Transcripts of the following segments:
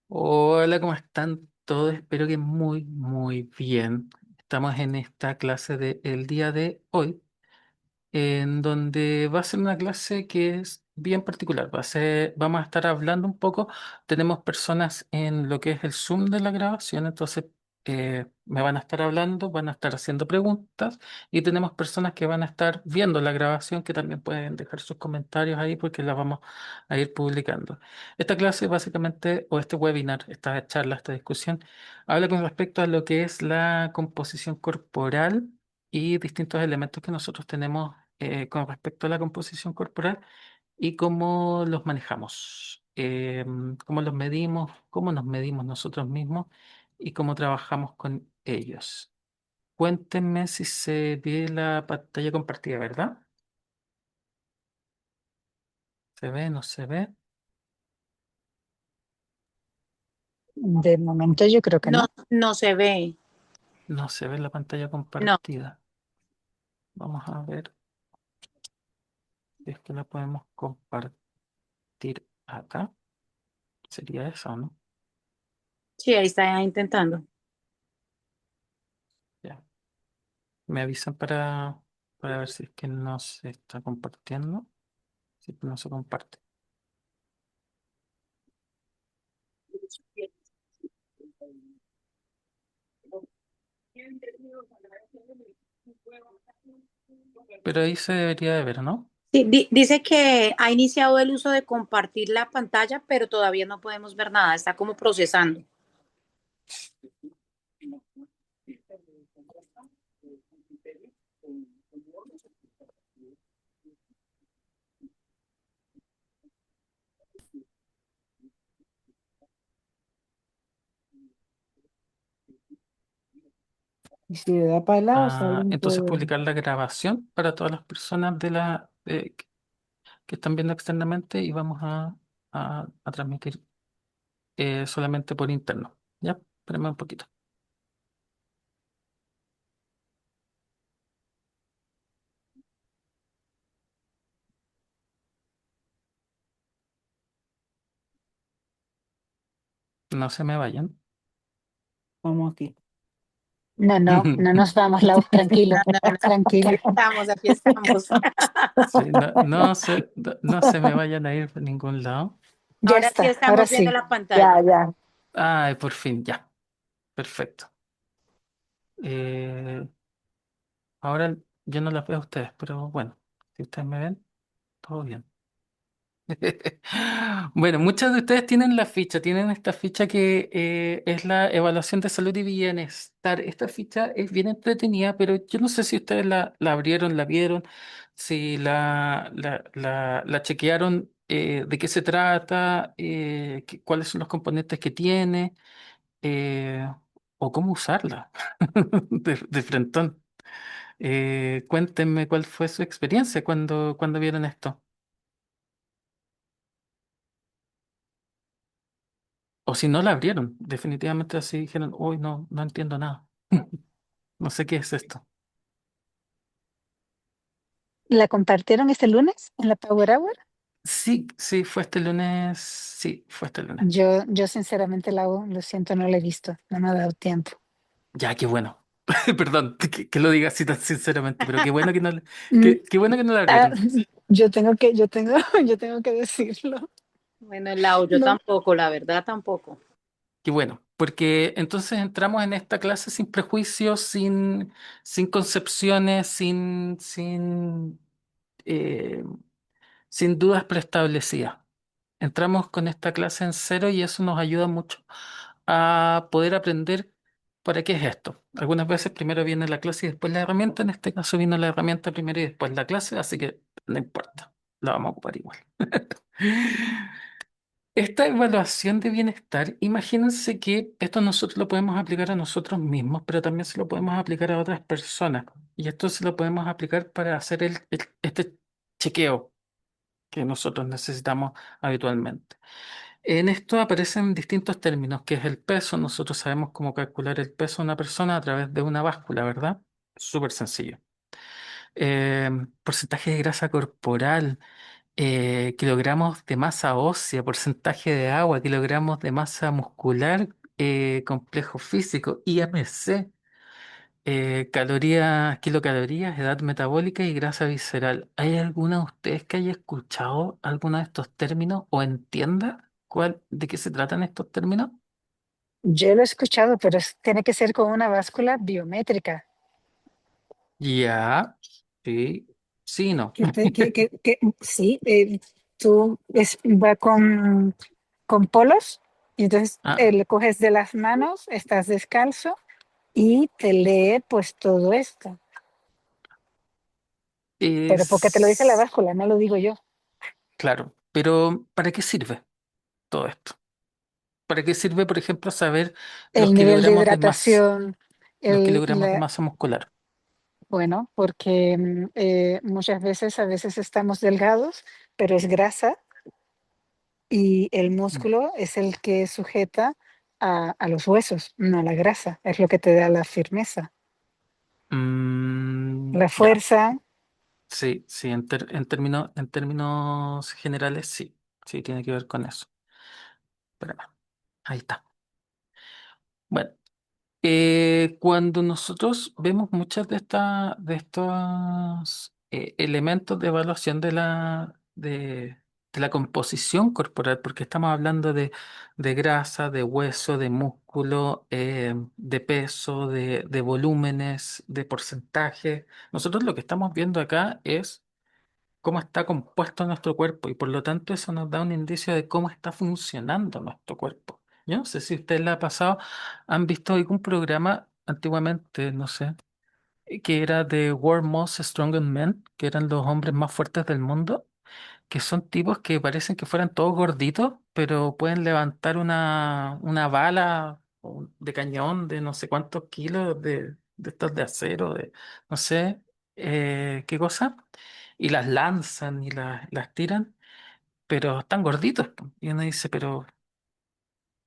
Hola, ¿cómo están todos? Espero que muy, muy bien. Estamos en esta clase del día de hoy, en donde va a ser una clase que es bien particular. Vamos a estar hablando un poco. Tenemos personas en lo que es el Zoom de la grabación, entonces me van a estar hablando, van a estar haciendo preguntas y tenemos personas que van a estar viendo la grabación que también pueden dejar sus comentarios ahí porque la vamos a ir publicando. Esta clase básicamente, o este webinar, esta charla, esta discusión, habla con respecto a lo que es la composición corporal y distintos elementos que nosotros tenemos con respecto a la composición corporal y cómo los manejamos, cómo los medimos, cómo nos medimos nosotros mismos y cómo trabajamos con ellos. Cuéntenme si se ve la pantalla compartida, ¿verdad? ¿Se ve? ¿No se ve? De momento yo creo que No, no. no se ve. No se ve la pantalla No. compartida. Vamos a ver si es que la podemos compartir acá. Sería eso, ¿no? Sí, ahí está intentando. Ya. Me avisan para ver si es que no se está compartiendo. Si no se comparte. Pero ahí se debería de ver, ¿no? Sí, dice que ha iniciado el uso de compartir la pantalla, pero todavía no podemos ver nada. Está como procesando. Y si le da para el lado, Ah, salen entonces por... publicar la grabación para todas las personas que están viendo externamente y vamos a transmitir solamente por interno. Ya, espérame un poquito. No se me vayan. Vamos aquí. No, no, no nos vamos, Lau, No, tranquilo, no, no. tranquilo. Aquí estamos, aquí estamos. Sí, no se me vayan a ir por ningún lado. Ya Ahora sí está, ahora estamos viendo sí. la pantalla. Ya, ya. Ay, por fin, ya. Perfecto. Eh, ahora yo no las veo a ustedes, pero bueno, si ustedes me ven, todo bien. Bueno, muchos de ustedes tienen la ficha, tienen esta ficha que es la evaluación de salud y bienestar. Esta ficha es bien entretenida, pero yo no sé si ustedes la abrieron, la vieron, si la chequearon, de qué se trata, cuáles son los componentes que tiene, eh, o cómo usarla de frentón. Cuéntenme cuál fue su experiencia cuando vieron esto. O si no la abrieron, definitivamente así dijeron, uy, no, no entiendo nada. No sé qué es esto. ¿La compartieron este lunes en la Power Hour? Sí, sí, fue este lunes. Sí, fue este lunes. Yo sinceramente, Lau, lo siento, no la he visto, no me ha dado tiempo. Ya, qué bueno. Perdón que lo diga así tan sinceramente, pero qué bueno que no, Mm, qué bueno que no la ah, abrieron. yo tengo que decirlo. Bueno, Lau, yo No, tampoco, la verdad tampoco. Qué bueno, porque entonces entramos en esta clase sin prejuicios, sin concepciones, eh, sin dudas preestablecidas. Entramos con esta clase en cero y eso nos ayuda mucho a poder aprender para qué es esto. Algunas veces primero viene la clase y después la herramienta. En este caso vino la herramienta primero y después la clase, así que no importa, la vamos a ocupar igual. Esta evaluación de bienestar, imagínense que esto nosotros lo podemos aplicar a nosotros mismos, pero también se lo podemos aplicar a otras personas. Y esto se lo podemos aplicar para hacer este chequeo que nosotros necesitamos habitualmente. En esto aparecen distintos términos, que es el peso. Nosotros sabemos cómo calcular el peso de una persona a través de una báscula, ¿verdad? Súper sencillo. Porcentaje de grasa corporal, kilogramos de masa ósea, porcentaje de agua, kilogramos de masa muscular, complejo físico, IMC, calorías, kilocalorías, edad metabólica y grasa visceral. ¿Hay alguna de ustedes que haya escuchado alguno de estos términos o entienda de qué se tratan estos términos? Yo lo he escuchado, pero tiene que ser con una báscula biométrica. Ya, sí, sí, y no. Sí, tú va con polos y entonces Ah, le coges de las manos, estás descalzo y te lee pues todo esto. Pero porque te lo dice la es báscula, no lo digo yo. claro, pero ¿para qué sirve todo esto? ¿Para qué sirve, por ejemplo, saber los El nivel de kilogramos de masa, hidratación, los kilogramos de masa muscular? bueno, porque muchas veces, a veces estamos delgados, pero es grasa y el Mm. músculo es el que sujeta a los huesos, no la grasa, es lo que te da la firmeza, la Ya, fuerza. sí, sí, en términos generales, sí, sí, tiene que ver con eso. Espérame, ahí está. Bueno. Cuando nosotros vemos muchas de estos elementos de evaluación de la composición corporal, porque estamos hablando de grasa, de hueso, de músculo, de peso, de volúmenes, de porcentaje. Nosotros lo que estamos viendo acá es cómo está compuesto nuestro cuerpo y por lo tanto eso nos da un indicio de cómo está funcionando nuestro cuerpo. Yo no sé si a ustedes les ha pasado, han visto algún programa antiguamente, no sé, que era de World Most Strongest Men, que eran los hombres más fuertes del mundo, que son tipos que parecen que fueran todos gorditos, pero pueden levantar una bala de cañón de no sé cuántos kilos de estos de acero, de no sé qué cosa, y las lanzan y las tiran, pero están gorditos, po. Y uno dice, pero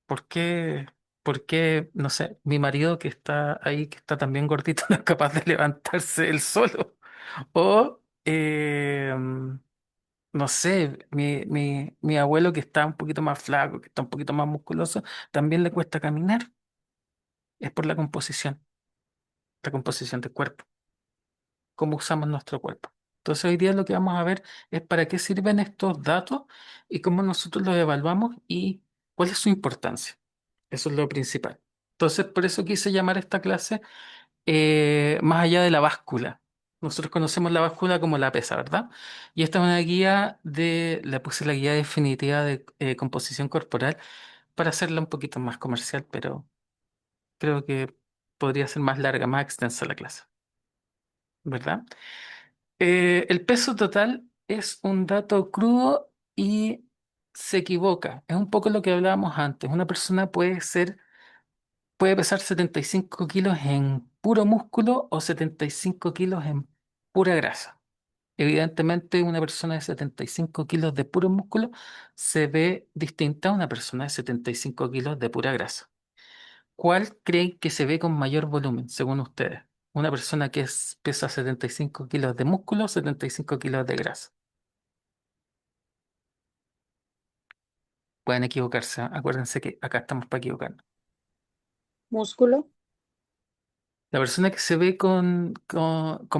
¿por qué? ¿Por qué, no sé, mi marido que está ahí, que está también gordito, no es capaz de levantarse él solo? O, no sé, mi abuelo que está un poquito más flaco, que está un poquito más musculoso, también le cuesta caminar. Es por la composición del cuerpo, cómo usamos nuestro cuerpo. Entonces hoy día lo que vamos a ver es para qué sirven estos datos y cómo nosotros los evaluamos y cuál es su importancia. Eso es lo principal. Entonces por eso quise llamar esta clase más allá de la báscula. Nosotros conocemos la báscula como la pesa, ¿verdad? Y esta es una guía le puse la guía definitiva de composición corporal para hacerla un poquito más comercial, pero creo que podría ser más larga, más extensa la clase, ¿verdad? El peso total es un dato crudo y se equivoca. Es un poco lo que hablábamos antes. Una persona puede pesar 75 kilos en puro músculo o 75 kilos en pura grasa. Evidentemente, una persona de 75 kilos de puro músculo se ve distinta a una persona de 75 kilos de pura grasa. ¿Cuál creen que se ve con mayor volumen, según ustedes? Una persona que pesa 75 kilos de músculo o 75 kilos de grasa. Pueden equivocarse, ¿eh? Acuérdense que acá estamos para equivocarnos. Músculo. La persona que se ve con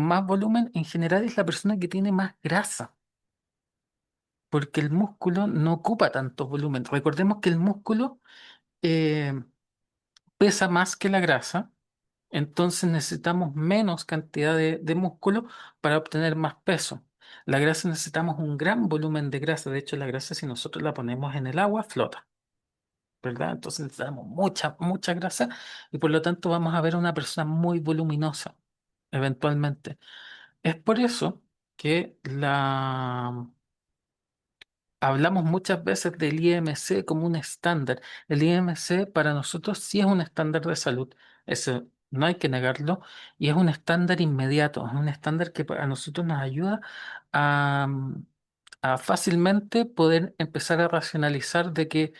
más volumen en general es la persona que tiene más grasa, porque el músculo no ocupa tanto volumen. Recordemos que el músculo eh, pesa más que la grasa, entonces necesitamos menos cantidad de músculo para obtener más peso. La grasa necesitamos un gran volumen de grasa, de hecho la grasa si nosotros la ponemos en el agua flota, ¿verdad? Entonces necesitamos mucha, mucha grasa y por lo tanto vamos a ver a una persona muy voluminosa, eventualmente. Es por eso que hablamos muchas veces del IMC como un estándar. El IMC para nosotros sí es un estándar de salud, eso no hay que negarlo, y es un estándar inmediato, es un estándar que a nosotros nos ayuda a, a fácilmente poder empezar a racionalizar de que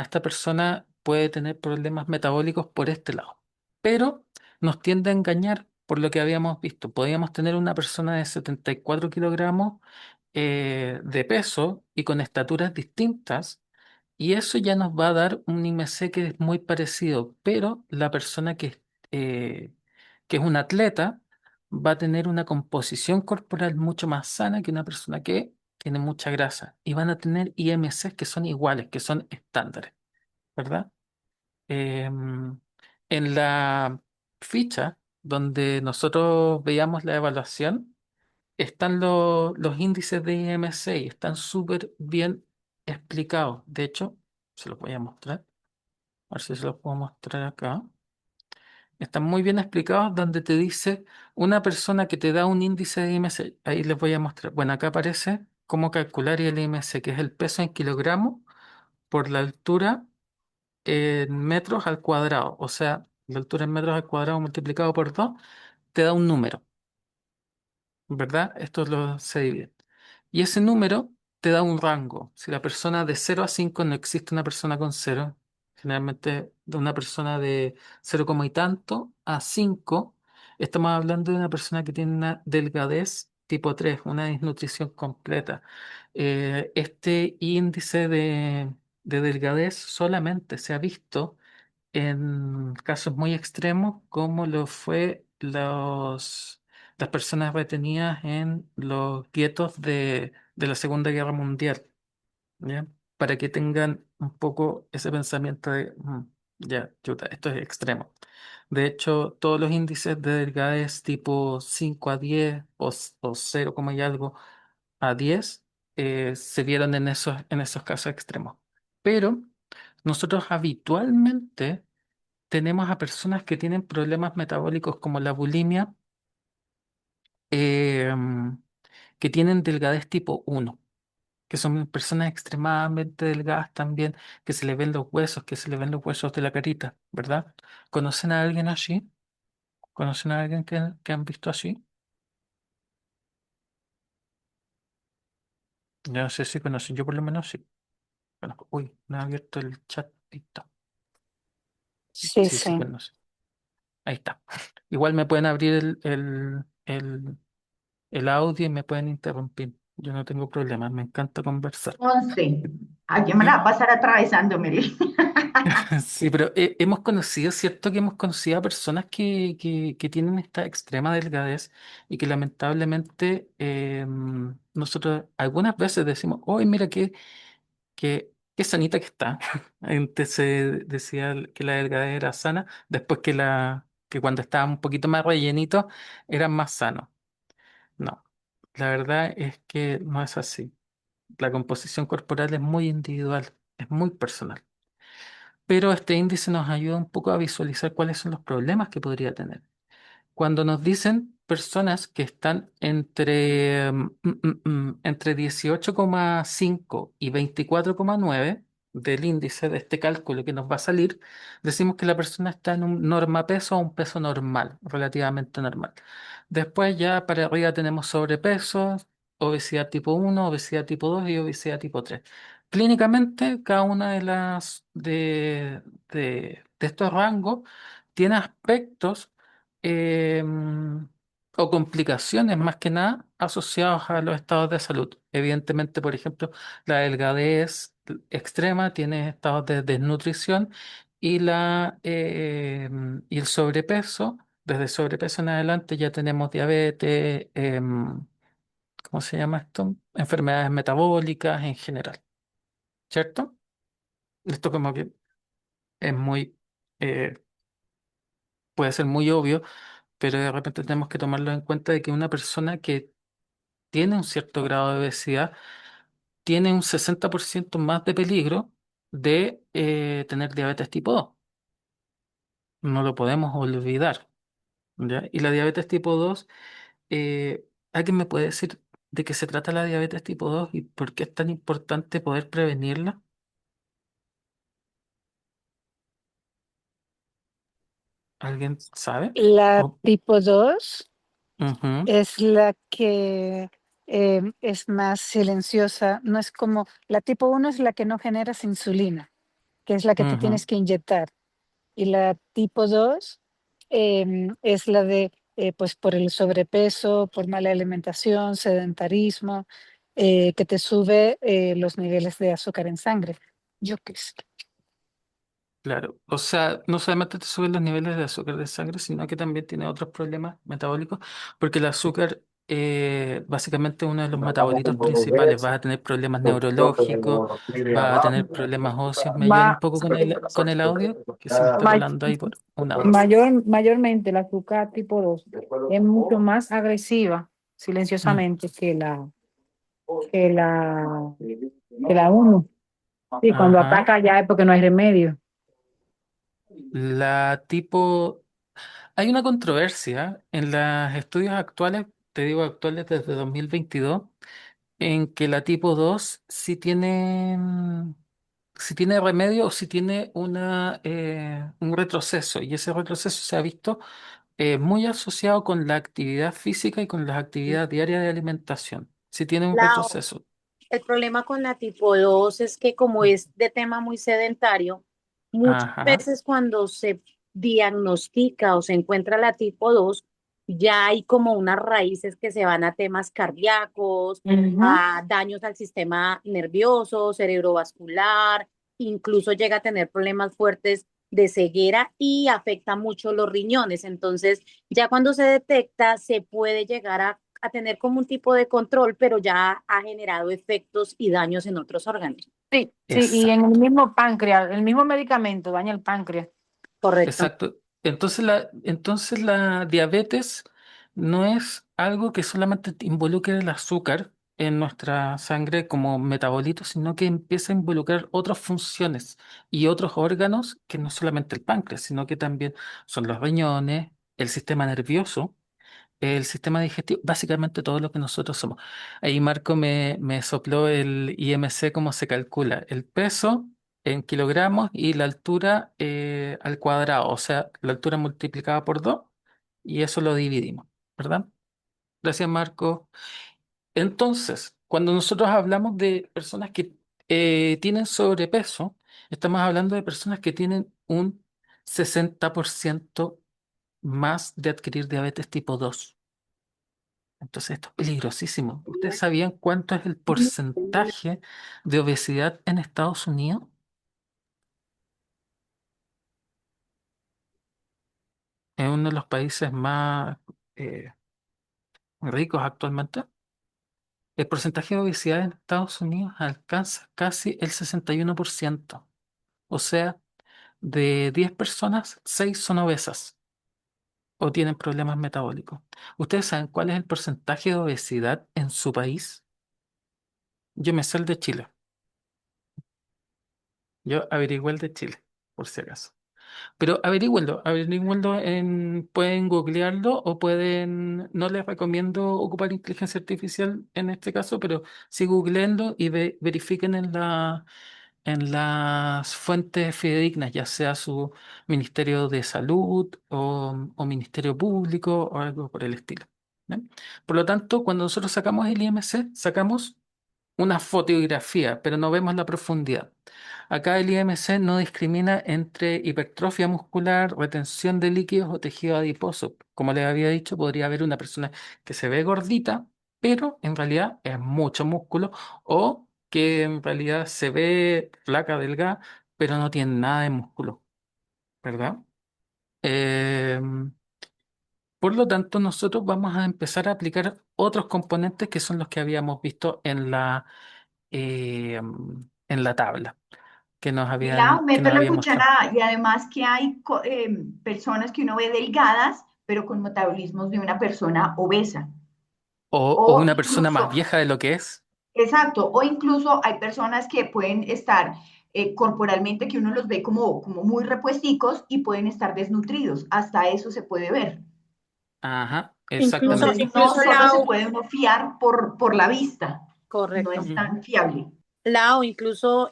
esta persona puede tener problemas metabólicos por este lado. Pero nos tiende a engañar por lo que habíamos visto. Podíamos tener una persona de 74 kilogramos de peso y con estaturas distintas, y eso ya nos va a dar un IMC que es muy parecido, pero la persona eh, que es un atleta va a tener una composición corporal mucho más sana que una persona que tiene mucha grasa, y van a tener IMCs que son iguales, que son estándares, ¿verdad? En la ficha donde nosotros veíamos la evaluación, están los índices de IMC y están súper bien explicados. De hecho, se los voy a mostrar. A ver si se los puedo mostrar acá. Están muy bien explicados donde te dice una persona que te da un índice de IMC. Ahí les voy a mostrar. Bueno, acá aparece cómo calcular el IMC, que es el peso en kilogramos por la altura en metros al cuadrado. O sea, la altura en metros al cuadrado multiplicado por 2 te da un número. ¿Verdad? Esto se divide. Y ese número te da un rango. Si la persona de 0 a 5, no existe una persona con cero, generalmente de una persona de 0, y tanto a 5, estamos hablando de una persona que tiene una delgadez tipo 3, una desnutrición completa. Este índice de delgadez solamente se ha visto en casos muy extremos, como lo fue las personas retenidas en los guetos de la Segunda Guerra Mundial, ¿ya? Para que tengan un poco ese pensamiento de, ya, chuta, esto es extremo". De hecho, todos los índices de delgadez tipo 5 a 10 o 0, como hay algo, a 10 se dieron en esos casos extremos. Pero nosotros habitualmente tenemos a personas que tienen problemas metabólicos como la bulimia, em, que tienen delgadez tipo 1, que son personas extremadamente delgadas también, que se les ven los huesos, que se les ven los huesos de la carita, ¿verdad? ¿Conocen a alguien así? ¿Conocen a alguien que han visto así? Yo no sé si conocen, yo por lo menos sí. Conozco. Uy, no he abierto el chat. Ahí está. Sí, Sí, sí sí. conocen. Ahí está. Igual me pueden abrir el audio y me pueden interrumpir. Yo no tengo problemas, me encanta conversar. 11. Aquí me la va a Y pasar atravesando, mire. sí, pero hemos conocido, ¿cierto? Que hemos conocido a personas que tienen esta extrema delgadez y que lamentablemente nosotros algunas veces decimos, ¡oye, mira qué sanita que está! Antes se decía que la delgadez era sana, después que cuando estaba un poquito más rellenito eran más sanos. No, la verdad es que no es así. La composición corporal es muy individual, es muy personal. Pero este índice nos ayuda un poco a visualizar cuáles son los problemas que podría tener. Cuando nos dicen personas que están entre 18,5 y 24,9 del índice de este cálculo que nos va a salir, decimos que la persona está en un normapeso o un peso normal, relativamente normal. Después ya para arriba tenemos sobrepeso, obesidad tipo 1, obesidad tipo 2 y obesidad tipo 3. Clínicamente, cada una de estos rangos tiene aspectos em, o complicaciones más que nada asociados a los estados de salud. Evidentemente, por ejemplo, la delgadez extrema tiene estados de desnutrición y y el sobrepeso, desde sobrepeso en adelante ya tenemos diabetes, ¿cómo se llama esto? Enfermedades metabólicas en general, ¿cierto? Esto como que es eh, puede ser muy obvio, pero de repente tenemos que tomarlo en cuenta de que una persona que tiene un cierto grado de obesidad tiene un 60% más de peligro de tener diabetes tipo 2. No lo podemos olvidar, ¿ya? Y la diabetes tipo 2, ¿alguien me puede decir de qué se trata la diabetes tipo 2 y por qué es tan importante poder prevenirla? ¿Alguien sabe? La Oh, tipo 2 ujú, es la que es más silenciosa. No es como la tipo 1 es la que no generas insulina, que es la que te ujú. tienes que inyectar. Y la tipo 2 es la de, pues por el sobrepeso, por mala alimentación, sedentarismo. que te sube los niveles de azúcar en sangre. Yo qué sé. Claro, o sea, no solamente te suben los niveles de azúcar de sangre, sino que también tiene otros problemas metabólicos, porque el azúcar básicamente es uno de los metabolitos principales. Vas a tener problemas neurológicos, vas a tener problemas óseos. ¿Me ayudan un Ma- poco con el audio? Que se me está ma- colando ahí por un audio. mayormente la azúcar tipo 2 es mucho más agresiva Mm, silenciosamente que la, que la uno. Y cuando ajá. ataca ya es porque no hay remedio. La tipo... Hay una controversia en los estudios actuales, te digo actuales desde 2022, en que la tipo 2 sí tiene, si tiene remedio o si tiene un retroceso. Y ese retroceso se ha visto muy asociado con la actividad física y con las actividades diarias de alimentación. Si tiene un La, retroceso. el problema con la tipo 2 es que como es de tema muy sedentario, muchas Ajá. veces cuando se diagnostica o se encuentra la tipo 2 ya hay como unas raíces que se van a temas cardíacos, Ujú. a daños al sistema nervioso, cerebrovascular, incluso llega a tener problemas fuertes de ceguera y afecta mucho los riñones. Entonces, ya cuando se detecta, se puede llegar a tener como un tipo de control, pero ya ha generado efectos y daños en otros órganos. Sí, sí, y en el Exacto. mismo páncreas, el mismo medicamento daña el páncreas. Correcto. Exacto. Entonces la diabetes no es algo que solamente involucre el azúcar en nuestra sangre como metabolito, sino que empieza a involucrar otras funciones y otros órganos que no solamente el páncreas, sino que también son los riñones, el sistema nervioso, el sistema digestivo, básicamente todo lo que nosotros somos. Ahí Marco me sopló el IMC, cómo se calcula. El peso en kilogramos y la altura al cuadrado, o sea, la altura multiplicada por 2 y eso lo dividimos, ¿verdad? Gracias, Marco. Entonces, cuando nosotros hablamos de personas que tienen sobrepeso, estamos hablando de personas que tienen un 60% más de adquirir diabetes tipo 2. Entonces esto es peligrosísimo. ¿Ustedes sabían cuánto es el porcentaje de obesidad en Estados Unidos? Es uno de los países más eh, ricos actualmente. El porcentaje de obesidad en Estados Unidos alcanza casi el 61%. O sea, de 10 personas, 6 son obesas o tienen problemas metabólicos. ¿Ustedes saben cuál es el porcentaje de obesidad en su país? Yo me sé el de Chile. Yo averigüé el de Chile, por si acaso. Pero averígüenlo pueden googlearlo o pueden, no les recomiendo ocupar inteligencia artificial en este caso, pero sí googleenlo y verifiquen en las fuentes fidedignas, ya sea su Ministerio de Salud o Ministerio Público o algo por el estilo. ¿Ya? Por lo tanto, cuando nosotros sacamos el IMC, sacamos una fotografía, pero no vemos la profundidad. Acá el IMC no discrimina entre hipertrofia muscular, retención de líquidos o tejido adiposo. Como les había dicho, podría haber una persona que se ve gordita, pero en realidad es mucho músculo, o que en realidad se ve flaca, delgada, pero no tiene nada de músculo, ¿verdad? Em, por lo tanto, nosotros vamos a empezar a aplicar otros componentes que son los que habíamos visto en la tabla Y la que meto nos la había mostrado. cucharada y además que hay personas que uno ve delgadas, pero con metabolismos de una persona obesa. O O una persona incluso, más vieja de lo que es. exacto, o incluso hay personas que pueden estar corporalmente, que uno los ve como muy repuesticos y pueden estar desnutridos. Hasta eso se puede ver. Ajá, Incluso, Entonces, exactamente. no incluso solo se puede uno fiar por la vista, no correcto. es Ujú. tan fiable.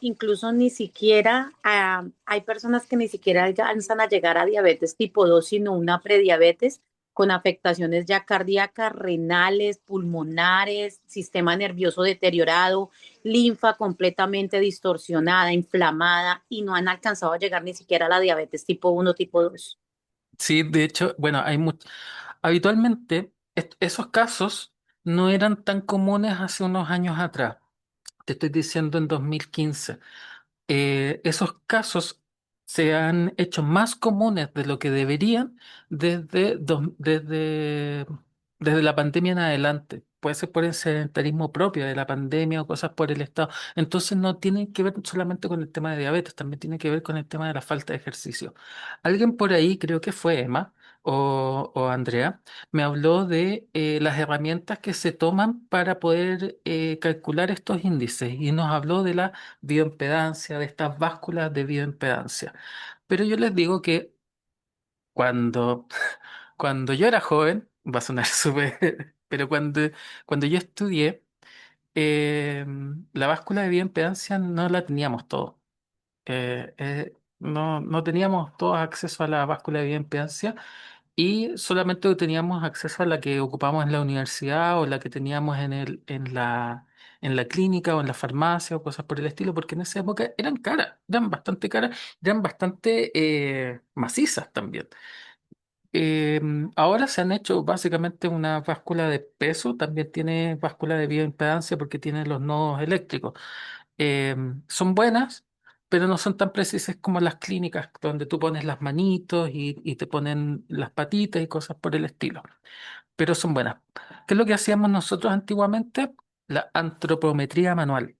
Incluso ni siquiera hay personas que ni siquiera alcanzan a llegar a diabetes tipo 2 sino una prediabetes con afectaciones ya cardíacas, renales, pulmonares, sistema nervioso deteriorado, linfa completamente distorsionada, inflamada y no han alcanzado a llegar ni siquiera a la diabetes tipo 1 tipo 2. Sí, de hecho, bueno, habitualmente esos casos no eran tan comunes hace unos años atrás. Te estoy diciendo en 2015. Esos casos se han hecho más comunes de lo que deberían desde la pandemia en adelante. Puede ser por el sedentarismo propio de la pandemia o cosas por el estado. Entonces no tiene que ver solamente con el tema de diabetes, también tiene que ver con el tema de la falta de ejercicio. Alguien por ahí, creo que fue Emma o Andrea, me habló de las herramientas que se toman para poder calcular estos índices y nos habló de la bioimpedancia, de estas básculas de bioimpedancia. Pero yo les digo que cuando, cuando yo era joven, va a sonar súper, pero cuando yo estudié, la báscula de bioimpedancia no la teníamos todos. No teníamos todos acceso a la báscula de bioimpedancia y solamente teníamos acceso a la que ocupamos en la universidad o la que teníamos en la clínica o en la farmacia o cosas por el estilo, porque en esa época eran caras, eran bastante caras, eran bastante macizas también. Ahora se han hecho básicamente una báscula de peso, también tiene báscula de bioimpedancia porque tiene los nodos eléctricos. Son buenas, pero no son tan precisas como las clínicas donde tú pones las manitos y te ponen las patitas y cosas por el estilo. Pero son buenas. ¿Qué es lo que hacíamos nosotros antiguamente? La antropometría manual.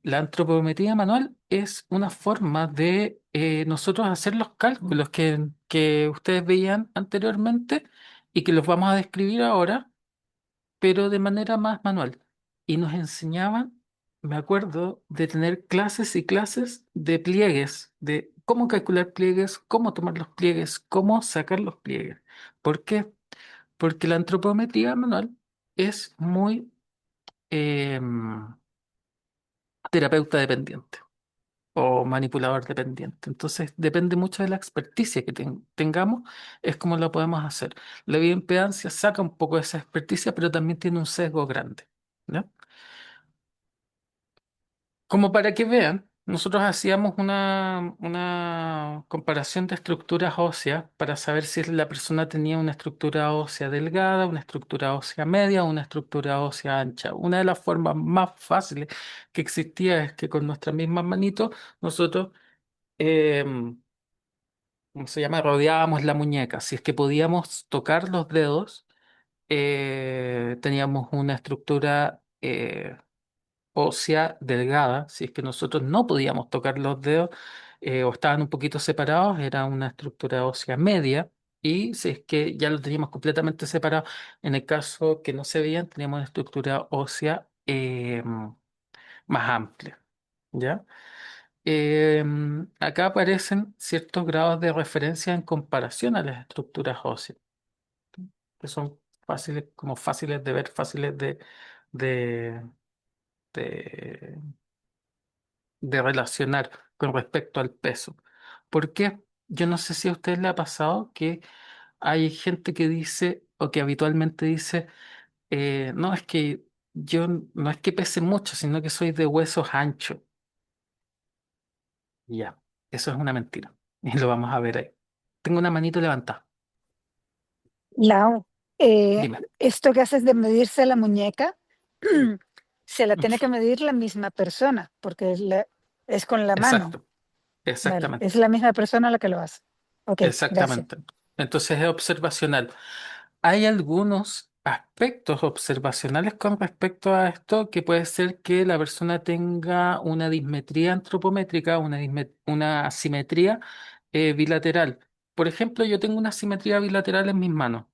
La antropometría manual es una forma de nosotros hacer los cálculos que ustedes veían anteriormente y que los vamos a describir ahora, pero de manera más manual. Y nos enseñaban, me acuerdo, de tener clases y clases de pliegues, de cómo calcular pliegues, cómo tomar los pliegues, cómo sacar los pliegues. ¿Por qué? Porque la antropometría manual es muy terapeuta dependiente o manipulador dependiente. Entonces, depende mucho de la experticia que tengamos, es como lo podemos hacer. La bioimpedancia saca un poco de esa experticia, pero también tiene un sesgo grande. ¿Ya? Como para que vean, nosotros hacíamos una comparación de estructuras óseas para saber si la persona tenía una estructura ósea delgada, una estructura ósea media o una estructura ósea ancha. Una de las formas más fáciles que existía es que con nuestras mismas manitos nosotros em, ¿cómo se llama? Rodeábamos la muñeca. Si es que podíamos tocar los dedos, teníamos una estructura ósea delgada. Si es que nosotros no podíamos tocar los dedos o estaban un poquito separados, era una estructura ósea media. Y si es que ya lo teníamos completamente separado, en el caso que no se veían, teníamos una estructura ósea más amplia. ¿Ya? Acá aparecen ciertos grados de referencia en comparación a las estructuras óseas, que son fáciles, como fáciles de ver, fáciles de, de, de relacionar con respecto al peso. ¿Por qué? Yo no sé si a usted le ha pasado que hay gente que dice o que habitualmente dice, no es que yo no es que pese mucho, sino que soy de huesos anchos. Ya, eso es una mentira. Y lo vamos a ver ahí. Tengo una manito levantada. Lau, Dime. esto que haces de medirse la muñeca, se la tiene que medir la misma persona, porque es con la mano. Exacto, Vale, es exactamente, la misma persona la que lo hace. Ok, gracias. exactamente. Entonces es observacional. Hay algunos aspectos observacionales con respecto a esto que puede ser que la persona tenga una dismetría antropométrica, una asimetría bilateral. Por ejemplo, yo tengo una asimetría bilateral en mis manos.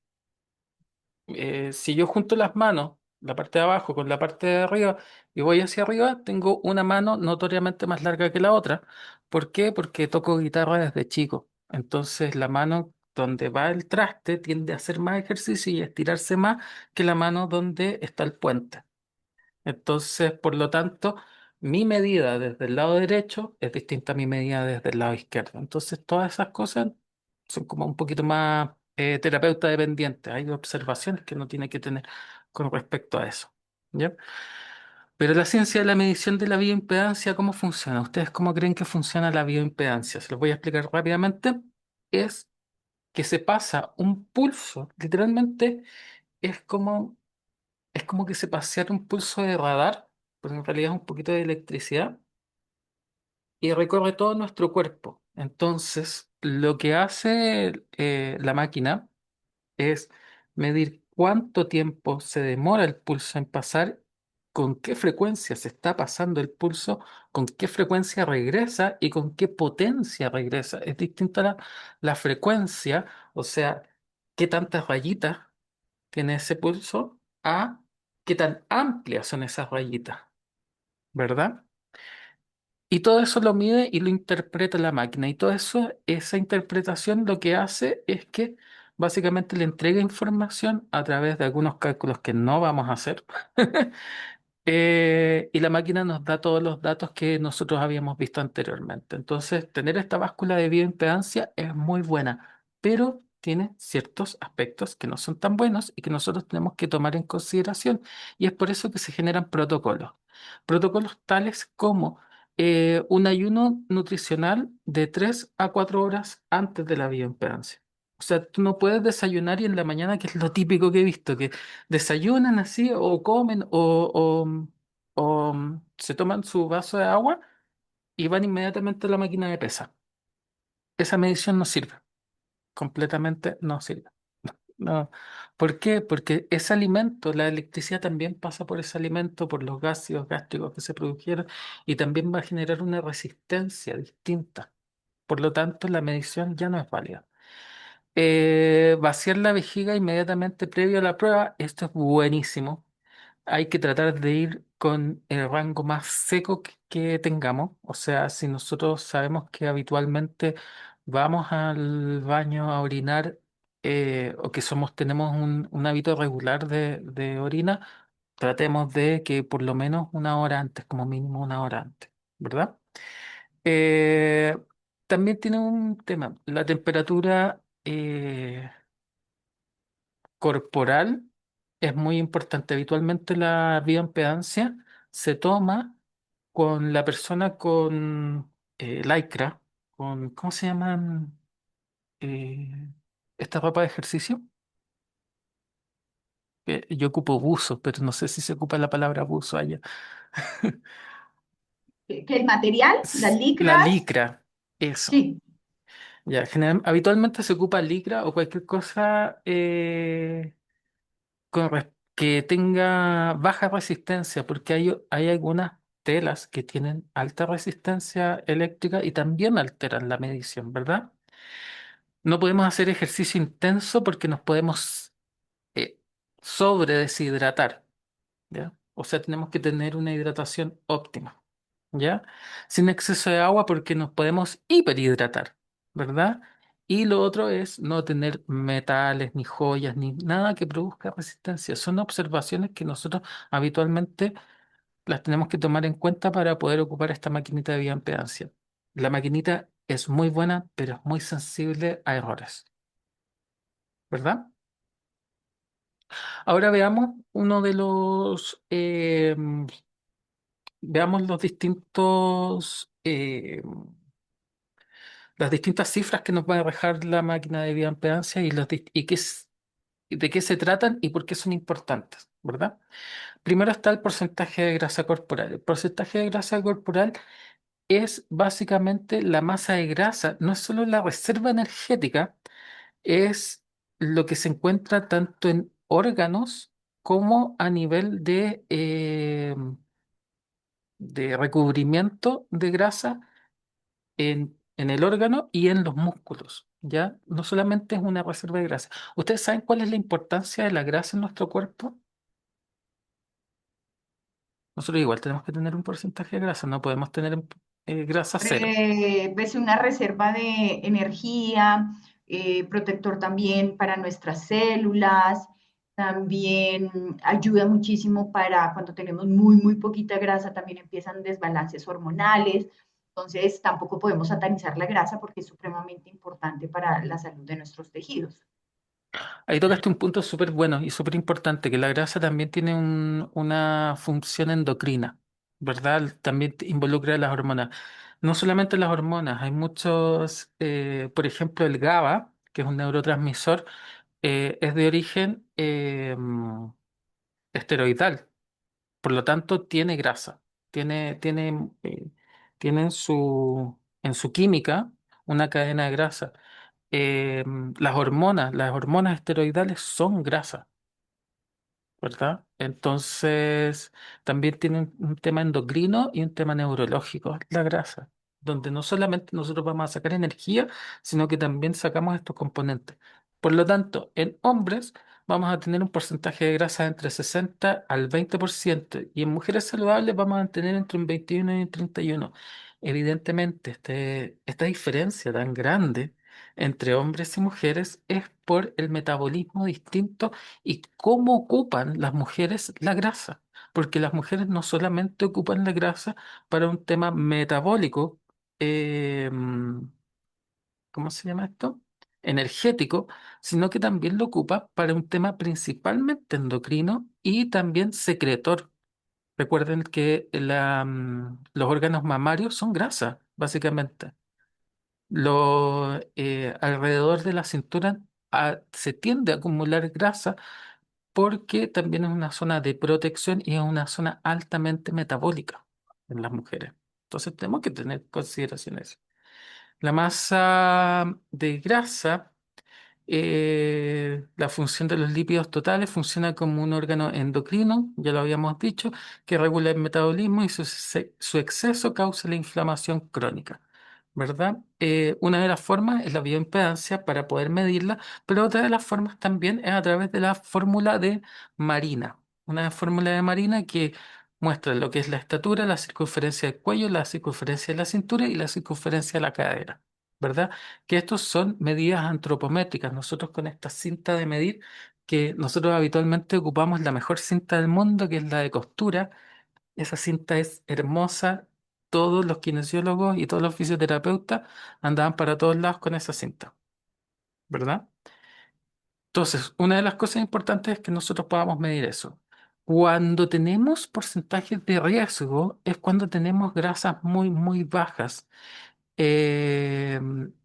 Si yo junto las manos, la parte de abajo con la parte de arriba y voy hacia arriba, tengo una mano notoriamente más larga que la otra. ¿Por qué? Porque toco guitarra desde chico. Entonces la mano donde va el traste tiende a hacer más ejercicio y a estirarse más que la mano donde está el puente. Entonces, por lo tanto, mi medida desde el lado derecho es distinta a mi medida desde el lado izquierdo. Entonces, todas esas cosas son como un poquito más terapeuta dependientes. Hay observaciones que uno tiene que tener con respecto a eso. ¿Ya? Pero la ciencia de la medición de la bioimpedancia, ¿cómo funciona? ¿Ustedes cómo creen que funciona la bioimpedancia? Se los voy a explicar rápidamente. Es que se pasa un pulso, literalmente es como es como que se paseara un pulso de radar, pero en realidad es un poquito de electricidad y recorre todo nuestro cuerpo. Entonces, lo que hace la máquina es medir cuánto tiempo se demora el pulso en pasar, con qué frecuencia se está pasando el pulso, con qué frecuencia regresa y con qué potencia regresa. Es distinta la frecuencia, o sea, qué tantas rayitas tiene ese pulso a qué tan amplias son esas rayitas, ¿verdad? Y todo eso lo mide y lo interpreta la máquina. Y todo eso, esa interpretación lo que hace es que básicamente le entrega información a través de algunos cálculos que no vamos a hacer. Y la máquina nos da todos los datos que nosotros habíamos visto anteriormente. Entonces, tener esta báscula de bioimpedancia es muy buena, pero tiene ciertos aspectos que no son tan buenos y que nosotros tenemos que tomar en consideración. Y es por eso que se generan protocolos. Protocolos tales como un ayuno nutricional de 3 a 4 horas antes de la bioimpedancia. O sea, tú no puedes desayunar y en la mañana, que es lo típico que he visto, que desayunan así o comen o se toman su vaso de agua y van inmediatamente a la máquina de pesa. Esa medición no sirve, completamente no sirve. No. ¿Por qué? Porque ese alimento, la electricidad también pasa por ese alimento, por los ácidos gástricos que se produjeron y también va a generar una resistencia distinta. Por lo tanto, la medición ya no es válida. Vaciar la vejiga inmediatamente previo a la prueba, esto es buenísimo. Hay que tratar de ir con el rango más seco que tengamos. O sea, si nosotros sabemos que habitualmente vamos al baño a orinar o que tenemos un hábito regular de orina, tratemos de que por lo menos una hora antes, como mínimo una hora antes, ¿verdad? Eh, También tiene un tema, la temperatura corporal es muy importante. Habitualmente la bioimpedancia se toma con la persona con lycra, con, ¿cómo se llaman eh, esta ropa de ejercicio? Yo ocupo buzo, pero no sé si se ocupa la palabra buzo allá. Que el material, las La licras, licra, eso. sí. Ya, habitualmente se ocupa licra o cualquier cosa que tenga baja resistencia, porque hay algunas telas que tienen alta resistencia eléctrica y también alteran la medición, ¿verdad? No podemos hacer ejercicio intenso porque nos podemos eh, sobre deshidratar, ¿ya? O sea, tenemos que tener una hidratación óptima, ¿ya? Sin exceso de agua porque nos podemos hiperhidratar, ¿verdad? Y lo otro es no tener metales, ni joyas, ni nada que produzca resistencia. Son observaciones que nosotros habitualmente las tenemos que tomar en cuenta para poder ocupar esta maquinita de bioimpedancia. La maquinita es muy buena, pero es muy sensible a errores, ¿verdad? Ahora veamos uno de veamos los distintos, las distintas cifras que nos va a dejar la máquina de bioimpedancia y de qué se tratan y por qué son importantes, ¿verdad? Primero está el porcentaje de grasa corporal. El porcentaje de grasa corporal es básicamente la masa de grasa, no es solo la reserva energética, es lo que se encuentra tanto en órganos como a nivel de recubrimiento de grasa en el órgano y en los músculos, ¿ya? No solamente es una reserva de grasa. ¿Ustedes saben cuál es la importancia de la grasa en nuestro cuerpo? Nosotros igual tenemos que tener un porcentaje de grasa, no podemos tener grasa cero. Pues una reserva de energía, protector también para nuestras células, también ayuda muchísimo para cuando tenemos muy poquita grasa, también empiezan desbalances hormonales, entonces tampoco podemos satanizar la grasa porque es supremamente importante para la salud de nuestros tejidos. Ahí tocaste un punto súper bueno y súper importante, que la grasa también tiene una función endocrina, ¿verdad? También involucra las hormonas. No solamente las hormonas, hay muchos, por ejemplo, el GABA, que es un neurotransmisor, es de origen esteroidal, por lo tanto tiene grasa, tiene en su química una cadena de grasa. Las hormonas esteroidales son grasa. ¿Verdad? Entonces, también tiene un tema endocrino y un tema neurológico, la grasa, donde no solamente nosotros vamos a sacar energía, sino que también sacamos estos componentes. Por lo tanto, en hombres vamos a tener un porcentaje de grasa entre 60 al 20% y en mujeres saludables vamos a tener entre un 21 y un 31. Evidentemente, esta diferencia tan grande entre hombres y mujeres es por el metabolismo distinto y cómo ocupan las mujeres la grasa, porque las mujeres no solamente ocupan la grasa para un tema metabólico, eh, ¿cómo se llama esto? Energético, sino que también lo ocupa para un tema principalmente endocrino y también secretor. Recuerden que los órganos mamarios son grasa, básicamente. Alrededor de la cintura se tiende a acumular grasa porque también es una zona de protección y es una zona altamente metabólica en las mujeres. Entonces tenemos que tener consideración eso. La masa de grasa, la función de los lípidos totales funciona como un órgano endocrino, ya lo habíamos dicho, que regula el metabolismo y su exceso causa la inflamación crónica, ¿verdad? Una de las formas es la bioimpedancia para poder medirla, pero otra de las formas también es a través de la fórmula de Marina, una fórmula de Marina que muestra lo que es la estatura, la circunferencia del cuello, la circunferencia de la cintura y la circunferencia de la cadera. ¿Verdad? Que estos son medidas antropométricas. Nosotros con esta cinta de medir, que nosotros habitualmente ocupamos la mejor cinta del mundo, que es la de costura. Esa cinta es hermosa. Todos los kinesiólogos y todos los fisioterapeutas andaban para todos lados con esa cinta, ¿verdad? Entonces, una de las cosas importantes es que nosotros podamos medir eso. Cuando tenemos porcentajes de riesgo, es cuando tenemos grasas muy, muy bajas. Eh,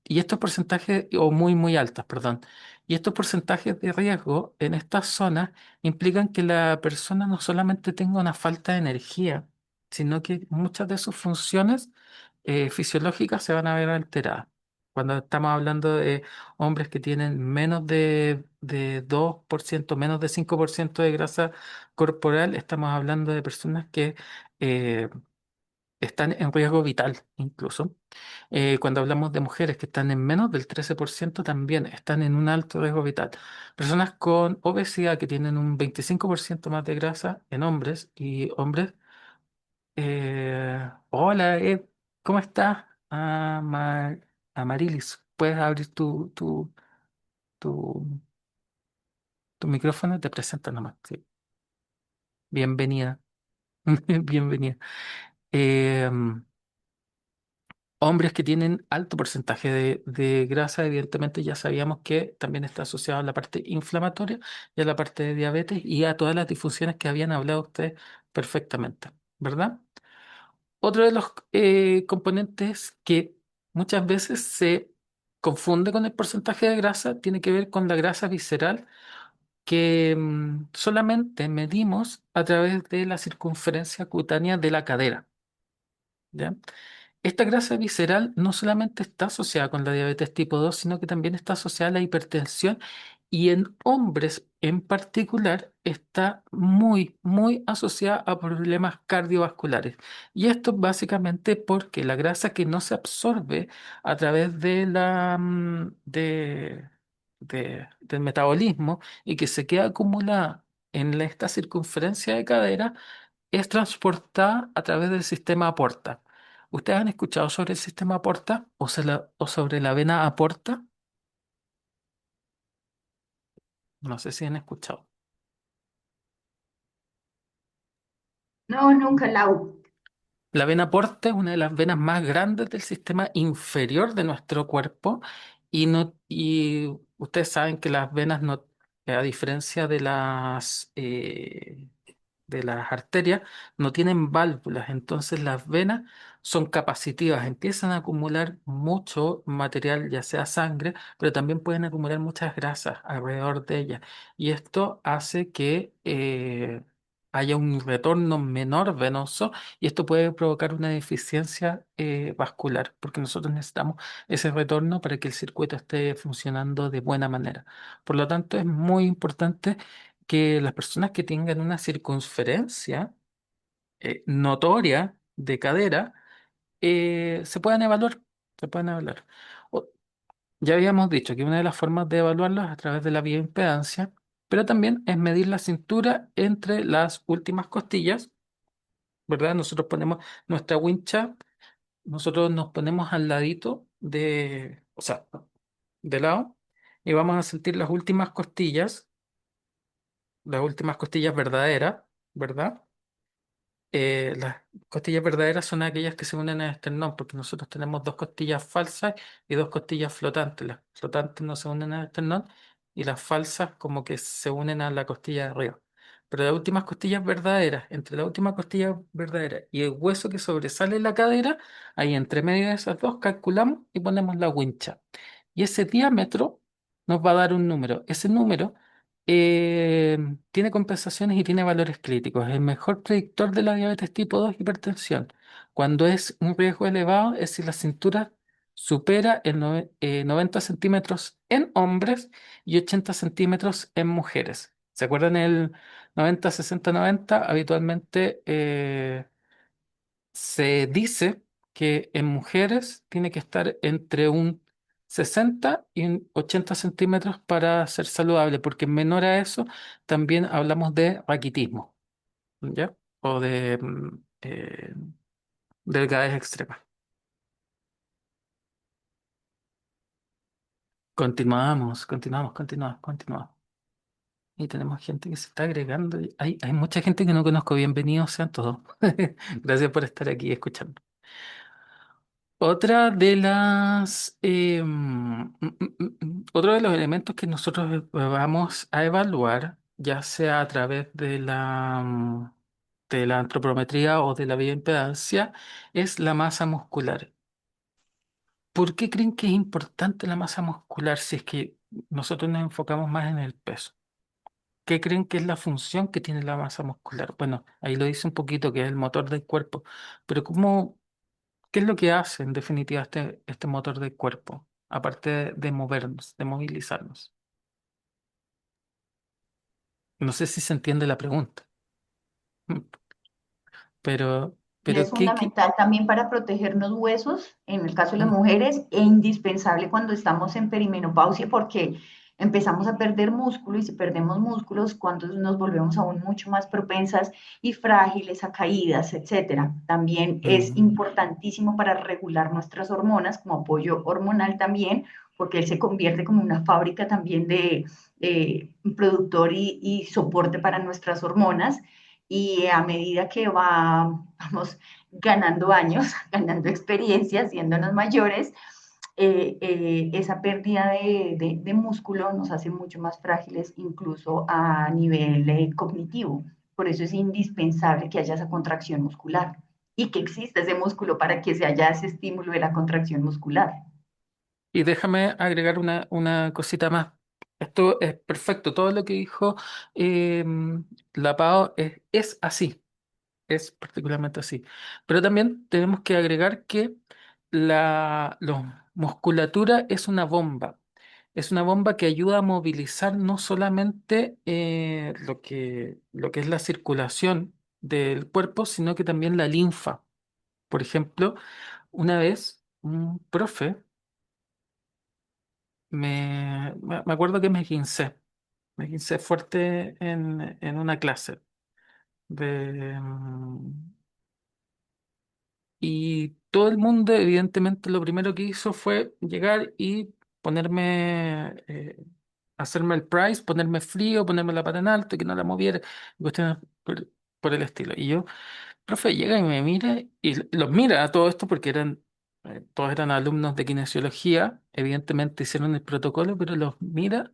y estos porcentajes, o muy, muy altas, perdón, y estos porcentajes de riesgo en estas zonas implican que la persona no solamente tenga una falta de energía, sino que muchas de sus funciones fisiológicas se van a ver alteradas. Cuando estamos hablando de hombres que tienen menos de 2%, menos de 5% de grasa corporal, estamos hablando de personas que eh, están en riesgo vital incluso. Cuando hablamos de mujeres que están en menos del 13%, también están en un alto riesgo vital. Personas con obesidad que tienen un 25% más de grasa en hombres y hombres. Hola, ¿cómo estás? Amarilis, ¿puedes abrir tu, tu micrófono? Te presento nomás. Sí. Bienvenida. Bienvenida. Em, Hombres que tienen alto porcentaje de grasa, evidentemente ya sabíamos que también está asociado a la parte inflamatoria y a la parte de diabetes y a todas las disfunciones que habían hablado ustedes perfectamente, ¿verdad? Otro de los componentes que muchas veces se confunde con el porcentaje de grasa tiene que ver con la grasa visceral que solamente medimos a través de la circunferencia cutánea de la cadera. ¿Ya? Esta grasa visceral no solamente está asociada con la diabetes tipo 2, sino que también está asociada a la hipertensión y en hombres en particular está muy, muy asociada a problemas cardiovasculares. Y esto básicamente porque la grasa que no se absorbe a través del metabolismo y que se queda acumulada en esta circunferencia de cadera es transportada a través del sistema aporta. ¿Ustedes han escuchado sobre el sistema aporta o sobre la vena aporta? No sé si han escuchado. No, nunca, Lau. La vena porta es una de las venas más grandes del sistema inferior de nuestro cuerpo y ustedes saben que las venas no, a diferencia de las arterias, no tienen válvulas, entonces las venas son capacitivas, empiezan a acumular mucho material, ya sea sangre, pero también pueden acumular muchas grasas alrededor de ellas y esto hace que haya un retorno menor venoso y esto puede provocar una deficiencia vascular, porque nosotros necesitamos ese retorno para que el circuito esté funcionando de buena manera. Por lo tanto, es muy importante que las personas que tengan una circunferencia notoria de cadera se puedan evaluar, se puedan evaluar. O- ya habíamos dicho que una de las formas de evaluarlo es a través de la bioimpedancia, pero también es medir la cintura entre las últimas costillas, ¿verdad? Nosotros ponemos nuestra wincha, nosotros nos ponemos al ladito o sea, de lado, y vamos a sentir las últimas costillas verdaderas, ¿verdad? Las costillas verdaderas son aquellas que se unen al esternón, porque nosotros tenemos dos costillas falsas y dos costillas flotantes. Las flotantes no se unen al esternón y las falsas como que se unen a la costilla de arriba. Pero las últimas costillas verdaderas, entre la última costilla verdadera y el hueso que sobresale en la cadera, ahí entre medio de esas dos calculamos y ponemos la wincha. Y ese diámetro nos va a dar un número. Ese número eh, tiene compensaciones y tiene valores críticos. El mejor predictor de la diabetes tipo 2 hipertensión. Cuando es un riesgo elevado, es si la cintura supera el 90 centímetros en hombres y 80 centímetros en mujeres. ¿Se acuerdan el 90-60-90? Habitualmente se dice que en mujeres tiene que estar entre un 60 y un 80 centímetros para ser saludable, porque menor a eso también hablamos de raquitismo, ¿ya? O de delgadez extrema. Continuamos. Y tenemos gente que se está agregando. Hay mucha gente que no conozco. Bienvenidos sean todos. Gracias por estar aquí escuchando. Otra de las, otro de los elementos que nosotros vamos a evaluar, ya sea a través de la antropometría o de la bioimpedancia, es la masa muscular. ¿Por qué creen que es importante la masa muscular si es que nosotros nos enfocamos más en el peso? ¿Qué creen que es la función que tiene la masa muscular? Bueno, ahí lo dice un poquito, que es el motor del cuerpo, pero ¿qué es lo que hace en definitiva este motor del cuerpo? Aparte de movernos, de movilizarnos. No sé si se entiende la pregunta, pero, Y es pero fundamental también para proteger los huesos, en el caso de las Mm, mujeres, e indispensable cuando estamos en perimenopausia porque empezamos a perder músculo y si perdemos músculos, cuando nos volvemos aún mucho más propensas y frágiles a caídas, etcétera. También es mm, importantísimo para regular nuestras hormonas como apoyo hormonal también, porque él se convierte como una fábrica también de productor y soporte para nuestras hormonas y a medida que vamos ganando años, ganando experiencia, haciéndonos mayores, esa pérdida de músculo nos hace mucho más frágiles incluso a nivel cognitivo. Por eso es indispensable que haya esa contracción muscular y que exista ese músculo para que se haya ese estímulo de la contracción muscular. Y déjame agregar una cosita más. Esto es perfecto. Todo lo que dijo la Pao es así. Es particularmente así. Pero también tenemos que agregar que la musculatura es una bomba. Es una bomba que ayuda a movilizar no solamente lo que es la circulación del cuerpo, sino que también la linfa. Por ejemplo, una vez un profe me acuerdo que me esguincé fuerte en una clase de, y todo el mundo, evidentemente, lo primero que hizo fue llegar y hacerme el price, ponerme frío, ponerme la pata en alto, que no la moviera, y cuestiones por el estilo. Y yo, profe, llega y me mira, y los mira a todo esto porque todos eran alumnos de kinesiología, evidentemente hicieron el protocolo, pero los mira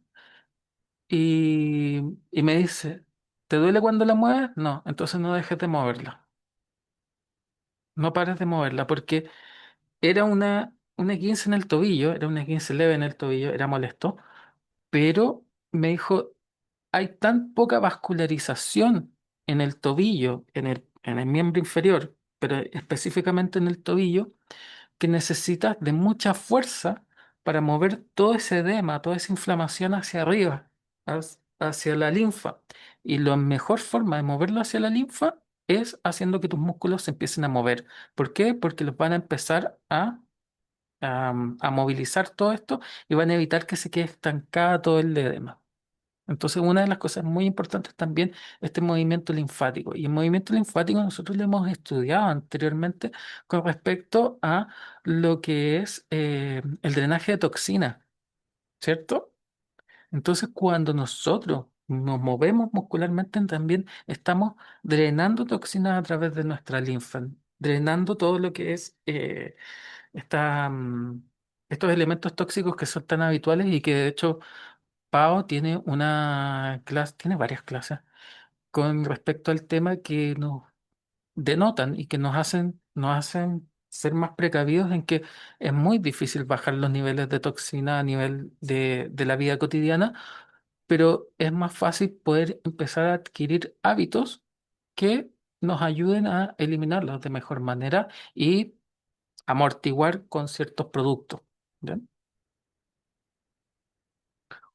y me dice, ¿te duele cuando la mueves? No, entonces no dejes de moverla, no pares de moverla, porque era una 15 en el tobillo, era una 15 leve en el tobillo, era molesto, pero me dijo, hay tan poca vascularización en el tobillo, en el miembro inferior, pero específicamente en el tobillo, que necesitas de mucha fuerza para mover todo ese edema, toda esa inflamación hacia arriba, hacia la linfa. Y la mejor forma de moverlo hacia la linfa es haciendo que tus músculos se empiecen a mover. ¿Por qué? Porque los van a empezar a movilizar todo esto y van a evitar que se quede estancada todo el edema. Entonces, una de las cosas muy importantes también es este movimiento linfático. Y el movimiento linfático nosotros lo hemos estudiado anteriormente con respecto a lo que es el drenaje de toxina, ¿cierto? Entonces, cuando nosotros nos movemos muscularmente, también estamos drenando toxinas a través de nuestra linfa, drenando todo lo que es esta, estos elementos tóxicos que son tan habituales y que de hecho Pau tiene una clase, tiene varias clases con respecto al tema que nos denotan y que nos hacen ser más precavidos en que es muy difícil bajar los niveles de toxina a nivel de la vida cotidiana, pero es más fácil poder empezar a adquirir hábitos que nos ayuden a eliminarlos de mejor manera y amortiguar con ciertos productos. ¿Ya?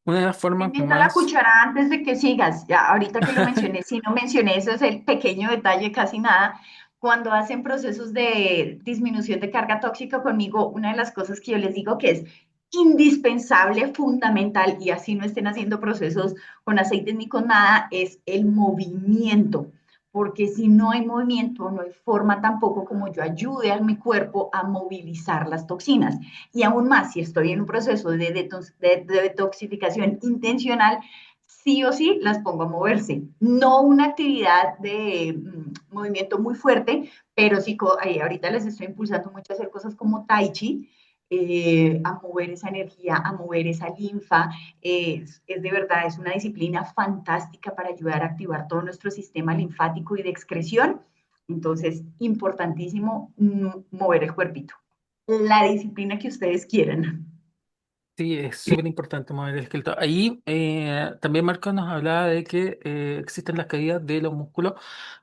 Una de las Te formas meto la más... cuchara antes de que sigas. Ya, ahorita que lo mencioné, si no mencioné, eso es el pequeño detalle, casi nada. Cuando hacen procesos de disminución de carga tóxica conmigo, una de las cosas que yo les digo que es indispensable, fundamental, y así no estén haciendo procesos con aceites ni con nada, es el movimiento. Porque si no hay movimiento, no hay forma tampoco como yo ayude a mi cuerpo a movilizar las toxinas. Y aún más, si estoy en un proceso de detoxificación intencional, sí o sí las pongo a moverse. No una actividad de movimiento muy fuerte, pero sí, ahorita les estoy impulsando mucho a hacer cosas como Tai Chi, a mover esa energía, a mover esa linfa. De verdad, es una disciplina fantástica para ayudar a activar todo nuestro sistema linfático y de excreción. Entonces, importantísimo mover el cuerpito, la disciplina que ustedes quieran. Sí, es súper importante mover el esqueleto. Ahí también Marco nos hablaba de que existen las caídas de los músculos.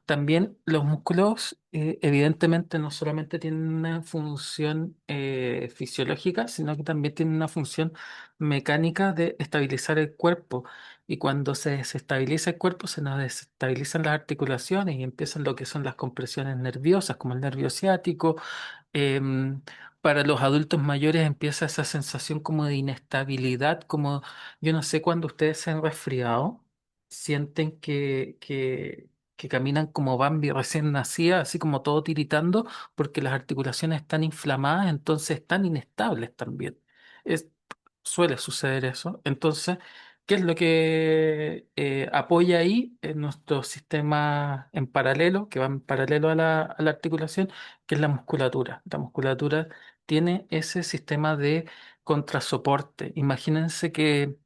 También los músculos, evidentemente, no solamente tienen una función fisiológica, sino que también tienen una función mecánica de estabilizar el cuerpo. Y cuando se desestabiliza el cuerpo, se nos desestabilizan las articulaciones y empiezan lo que son las compresiones nerviosas, como el nervio ciático. em, para los adultos mayores empieza esa sensación como de inestabilidad, como yo no sé cuando ustedes se han resfriado, sienten que caminan como Bambi recién nacida, así como todo tiritando, porque las articulaciones están inflamadas, entonces están inestables también. Es, suele suceder eso. Entonces, ¿qué es lo que apoya ahí en nuestro sistema en paralelo, que va en paralelo a la articulación, que es la musculatura? La musculatura tiene ese sistema de contrasoporte. Imagínense que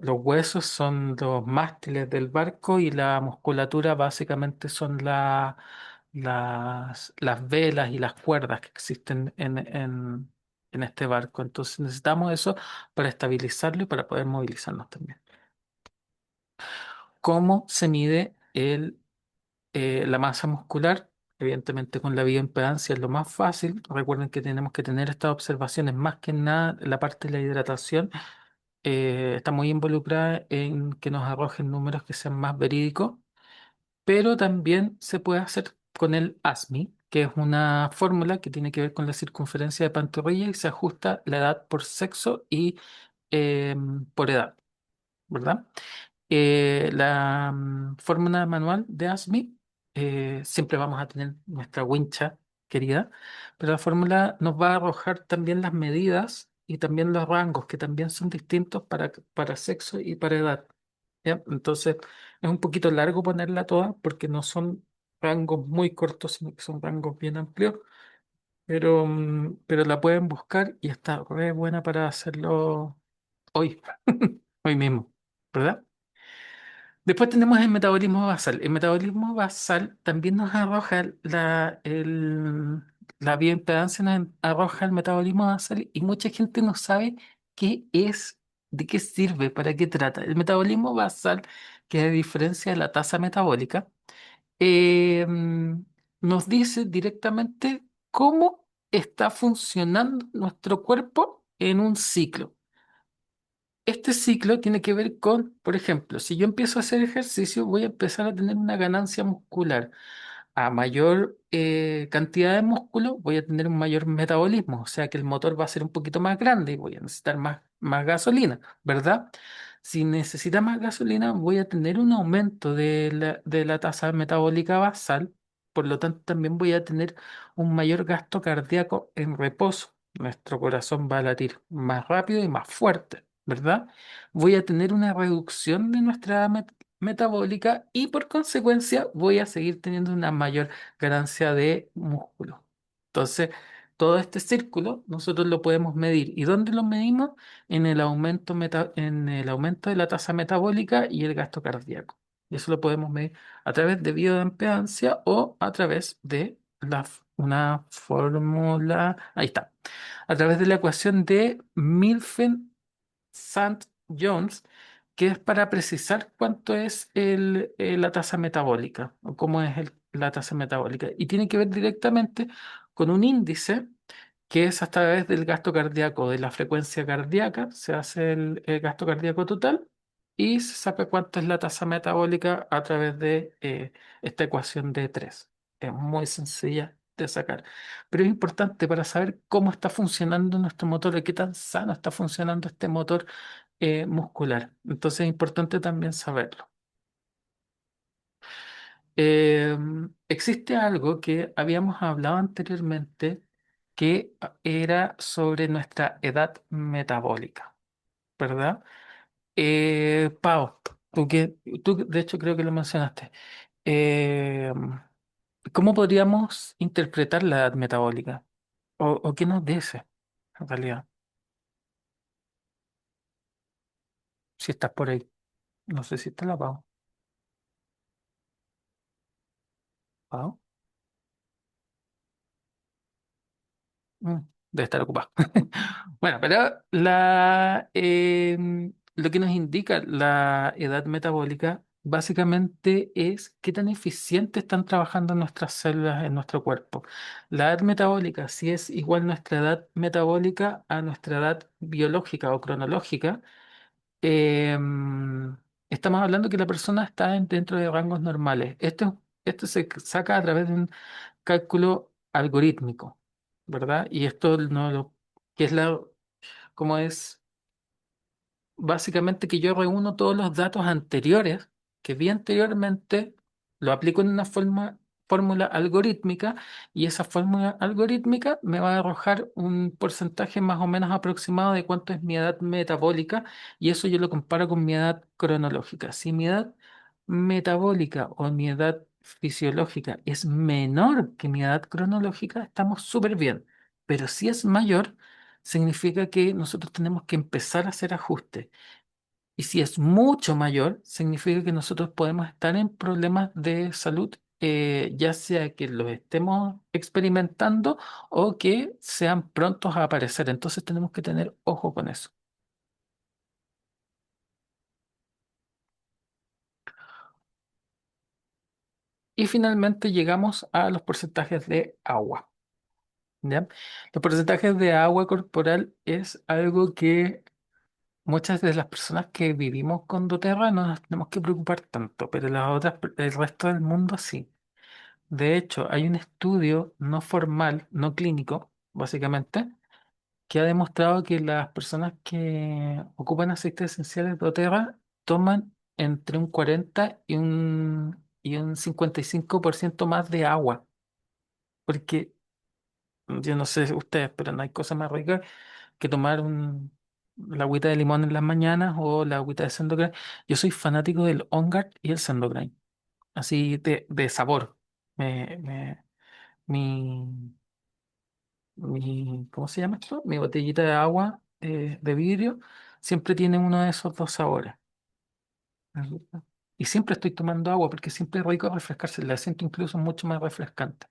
los huesos son los mástiles del barco y la musculatura básicamente son las velas y las cuerdas que existen en este barco. Entonces necesitamos eso para estabilizarlo y para poder movilizarnos también. ¿Cómo se mide la masa muscular? Evidentemente con la bioimpedancia es lo más fácil. Recuerden que tenemos que tener estas observaciones más que nada en la parte de la hidratación. Está muy involucrada en que nos arrojen números que sean más verídicos, pero también se puede hacer con el ASMI, que es una fórmula que tiene que ver con la circunferencia de pantorrilla y se ajusta la edad por sexo y por edad, ¿verdad? La fórmula manual de ASMI, siempre vamos a tener nuestra wincha querida, pero la fórmula nos va a arrojar también las medidas y también los rangos, que también son distintos para sexo y para edad. ¿Ya? Entonces, es un poquito largo ponerla toda porque no son rangos muy cortos, sino que son rangos bien amplios, pero la pueden buscar y está re buena para hacerlo hoy, hoy mismo, ¿verdad? Después tenemos el metabolismo basal. El metabolismo basal también nos arroja la bioimpedancia, nos arroja el metabolismo basal y mucha gente no sabe qué es, de qué sirve, para qué trata. El metabolismo basal que a diferencia de la tasa metabólica, eh, mm, nos dice directamente cómo está funcionando nuestro cuerpo en un ciclo. Este ciclo tiene que ver con, por ejemplo, si yo empiezo a hacer ejercicio, voy a empezar a tener una ganancia muscular. A mayor cantidad de músculo, voy a tener un mayor metabolismo, o sea que el motor va a ser un poquito más grande y voy a necesitar más gasolina, ¿verdad? Si necesita más gasolina, voy a tener un aumento de la tasa metabólica basal, por lo tanto también voy a tener un mayor gasto cardíaco en reposo. Nuestro corazón va a latir más rápido y más fuerte, ¿verdad? Voy a tener una reducción de nuestra metabólica y por consecuencia voy a seguir teniendo una mayor ganancia de músculo. Entonces, todo este círculo nosotros lo podemos medir. ¿Y dónde lo medimos? En el aumento de la tasa metabólica y el gasto cardíaco. Y eso lo podemos medir a través de bioimpedancia o a través de una fórmula, ahí está, a través de la ecuación de Milfen Sant Jones, que es para precisar cuánto es la tasa metabólica o cómo es la tasa metabólica. Y tiene que ver directamente con un índice que es a través del gasto cardíaco, de la frecuencia cardíaca, se hace el gasto cardíaco total y se sabe cuánto es la tasa metabólica a través de esta ecuación de 3. Es muy sencilla de sacar, pero es importante para saber cómo está funcionando nuestro motor y qué tan sano está funcionando este motor muscular. Entonces es importante también saberlo. Existe algo que habíamos hablado anteriormente que era sobre nuestra edad metabólica, ¿verdad? Pau, tú de hecho creo que lo mencionaste. Eh, ¿Cómo podríamos interpretar la edad metabólica? ¿O qué nos dice en realidad? Si estás por ahí. No sé si está la Pau. ¿Pau? Mm, Debe estar ocupado. Bueno, pero lo que nos indica la edad metabólica básicamente es qué tan eficiente están trabajando nuestras células en nuestro cuerpo. La edad metabólica, si es igual nuestra edad metabólica a nuestra edad biológica o cronológica, estamos hablando que la persona está dentro de rangos normales. Esto se saca a través de un cálculo algorítmico, ¿verdad? Y esto no lo, que es como es básicamente que yo reúno todos los datos anteriores que vi anteriormente, lo aplico en una fórmula algorítmica y esa fórmula algorítmica me va a arrojar un porcentaje más o menos aproximado de cuánto es mi edad metabólica y eso yo lo comparo con mi edad cronológica. Si mi edad metabólica o mi edad fisiológica es menor que mi edad cronológica, estamos súper bien, pero si es mayor, significa que nosotros tenemos que empezar a hacer ajustes. Y si es mucho mayor, significa que nosotros podemos estar en problemas de salud, ya sea que los estemos experimentando o que sean prontos a aparecer. Entonces tenemos que tener ojo con eso. Y finalmente llegamos a los porcentajes de agua. ¿Ya? Los porcentajes de agua corporal es algo que muchas de las personas que vivimos con doTERRA no nos tenemos que preocupar tanto, pero el resto del mundo sí. De hecho, hay un estudio no formal, no clínico, básicamente, que ha demostrado que las personas que ocupan aceites esenciales de doTERRA toman entre un 40 y un 55% más de agua. Porque yo no sé ustedes, pero no hay cosa más rica que tomar la agüita de limón en las mañanas o la agüita de Sendocrine. Yo soy fanático del On Guard y el Sendocrine, así de sabor. Me, me- mi, ¿cómo se llama esto? Mi botellita de agua de vidrio siempre tiene uno de esos dos sabores. Me gusta. Y siempre estoy tomando agua porque siempre es rico refrescarse, la siento incluso mucho más refrescante.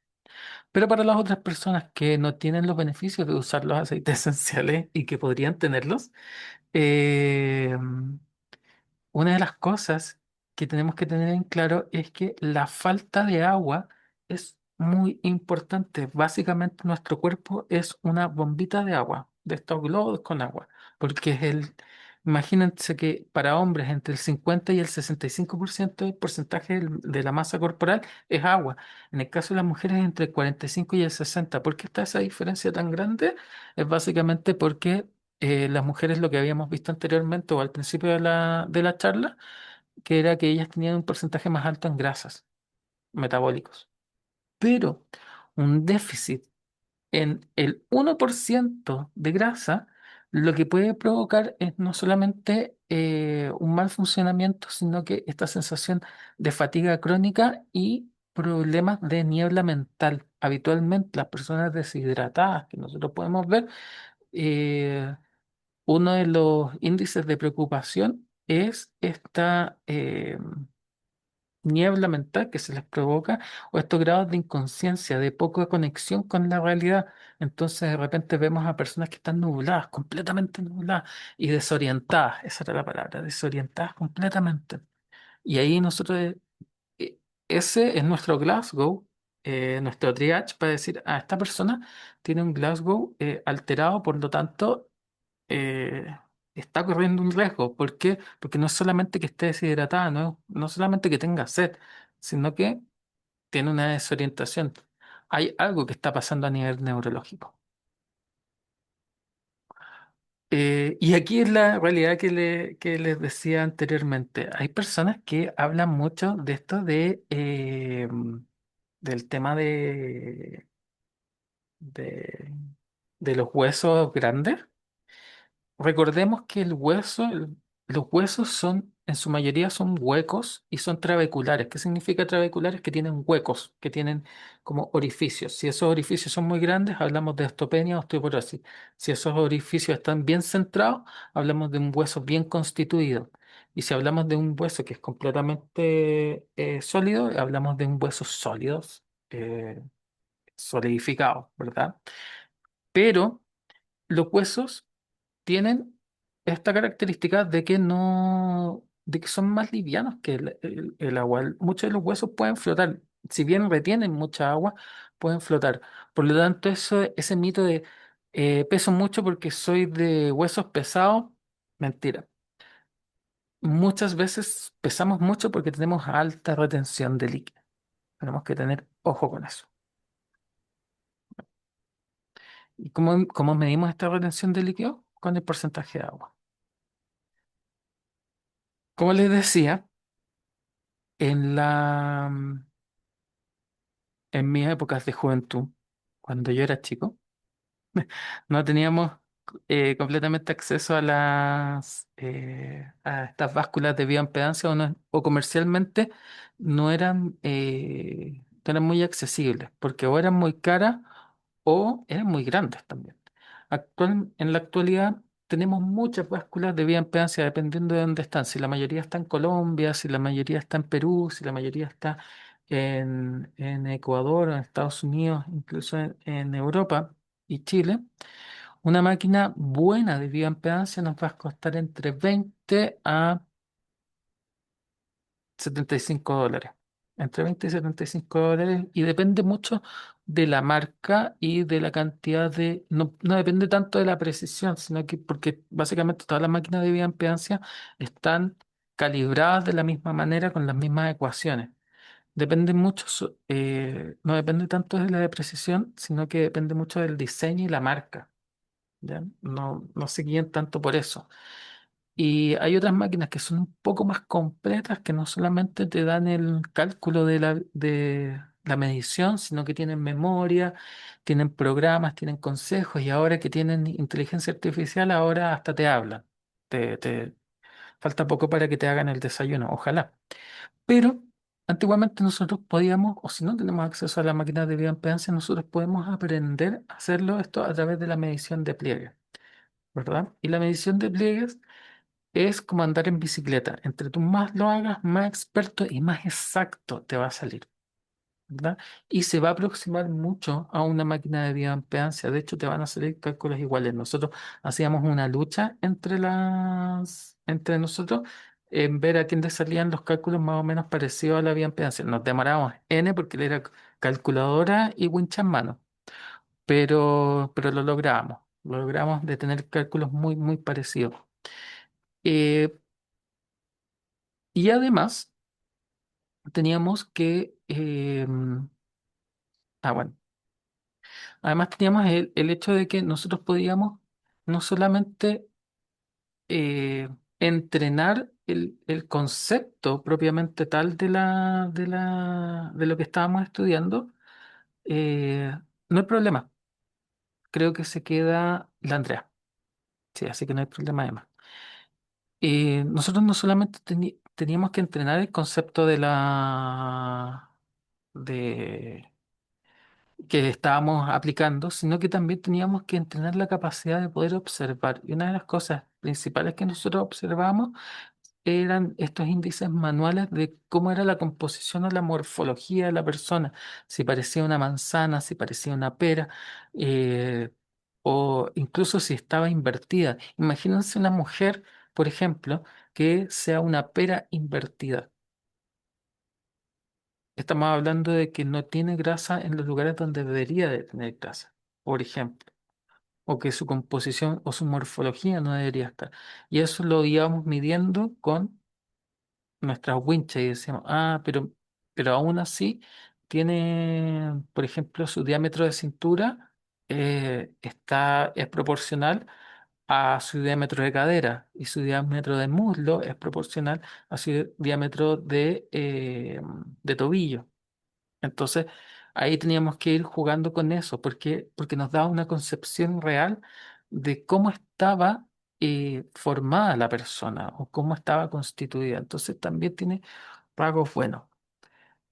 Pero para las otras personas que no tienen los beneficios de usar los aceites esenciales y que podrían tenerlos, eh, una de las cosas que tenemos que tener en claro es que la falta de agua es muy importante. Básicamente nuestro cuerpo es una bombita de agua, de estos globos con agua, porque imagínense que para hombres entre el 50 y el 65% del porcentaje de la masa corporal es agua. En el caso de las mujeres entre el 45 y el 60. ¿Por qué está esa diferencia tan grande? Es básicamente porque las mujeres, lo que habíamos visto anteriormente o al principio de la charla, que era que ellas tenían un porcentaje más alto en grasas metabólicos. Pero un déficit en el 1% de grasa lo que puede provocar es no solamente un mal funcionamiento, sino que esta sensación de fatiga crónica y problemas de niebla mental. Habitualmente las personas deshidratadas que nosotros podemos ver, eh, uno de los índices de preocupación es esta niebla mental que se les provoca o estos grados de inconsciencia, de poca conexión con la realidad. Entonces de repente vemos a personas que están nubladas, completamente nubladas y desorientadas, esa era la palabra, desorientadas completamente. Y ahí nosotros, eh, ese es nuestro Glasgow. Nuestro triage para decir, esta persona tiene un Glasgow alterado, por lo tanto, eh, está corriendo un riesgo. ¿Por qué? Porque no es solamente que esté deshidratada, no solamente que tenga sed, sino que tiene una desorientación. Hay algo que está pasando a nivel neurológico. Y aquí es la realidad que les decía anteriormente. Hay personas que hablan mucho de esto del tema de, de los huesos grandes. Recordemos que los huesos son, en su mayoría son huecos y son trabeculares. ¿Qué significa trabeculares? Que tienen huecos, que tienen como orificios. Si esos orificios son muy grandes, hablamos de osteopenia o osteoporosis. Si esos orificios están bien centrados, hablamos de un hueso bien constituido. Y si hablamos de un hueso que es completamente sólido, hablamos de un hueso sólido, eh, solidificado, ¿verdad? Pero los huesos tienen esta característica de que no, de que son más livianos que el agua. Muchos de los huesos pueden flotar, si bien retienen mucha agua, pueden flotar. Por lo tanto, ese mito de peso mucho porque soy de huesos pesados, mentira. Muchas veces pesamos mucho porque tenemos alta retención de líquido. Tenemos que tener ojo con eso. ¿Y cómo medimos esta retención de líquido? Con el porcentaje de agua. Como les decía, en en mis épocas de juventud, cuando yo era chico, no teníamos completamente acceso a a estas básculas de bioimpedancia o comercialmente no eran muy accesibles, porque o eran muy caras o eran muy grandes también. En la actualidad tenemos muchas básculas de bioimpedancia dependiendo de dónde están. Si la mayoría está en Colombia, si la mayoría está en Perú, si la mayoría está en Ecuador, en Estados Unidos, incluso en Europa y Chile. Una máquina buena de bioimpedancia nos va a costar entre 20 a $75. Entre 20 y $75 y depende mucho de la marca y de la cantidad no depende tanto de la precisión, sino que porque básicamente todas las máquinas de bioimpedancia están calibradas de la misma manera con las mismas ecuaciones. Depende mucho, no depende tanto de la de precisión, sino que depende mucho del diseño y la marca. ¿Ya? No se guían tanto por eso. Y hay otras máquinas que son un poco más completas, que no solamente te dan el cálculo de la medición, sino que tienen memoria, tienen programas, tienen consejos y ahora que tienen inteligencia artificial, ahora hasta te hablan. Te falta poco para que te hagan el desayuno, ojalá. Pero antiguamente nosotros podíamos, o si no tenemos acceso a la máquina de bioimpedancia, nosotros podemos aprender a hacerlo esto a través de la medición de pliegues, ¿verdad? Y la medición de pliegues es como andar en bicicleta. Entre tú más lo hagas, más experto y más exacto te va a salir, ¿verdad? Y se va a aproximar mucho a una máquina de bioimpedancia. De hecho, te van a salir cálculos iguales. Nosotros hacíamos una lucha entre nosotros en ver a quién le salían los cálculos más o menos parecidos a la bioimpedancia. Nos demoramos N porque él era calculadora y wincha en mano, pero lo logramos de tener cálculos muy, muy parecidos. Eh, y además teníamos que, bueno, además teníamos el hecho de que nosotros podíamos no solamente eh, entrenar el concepto propiamente tal de lo que estábamos estudiando, no hay problema. Creo que se queda la Andrea. Sí, así que no hay problema además. Nosotros no solamente teníamos que entrenar el concepto de que estábamos aplicando, sino que también teníamos que entrenar la capacidad de poder observar. Y una de las cosas principales que nosotros observamos eran estos índices manuales de cómo era la composición o la morfología de la persona, si parecía una manzana, si parecía una pera, eh, o incluso si estaba invertida. Imagínense una mujer, por ejemplo, que sea una pera invertida. Estamos hablando de que no tiene grasa en los lugares donde debería de tener grasa, por ejemplo, o que su composición o su morfología no debería estar. Y eso lo íbamos midiendo con nuestras winchas y decíamos, pero aún así tiene, por ejemplo, su diámetro de cintura es proporcional a su diámetro de cadera y su diámetro de muslo es proporcional a su diámetro de tobillo. Entonces, ahí teníamos que ir jugando con eso, porque nos daba una concepción real de cómo estaba formada la persona o cómo estaba constituida. Entonces, también tiene rasgos buenos.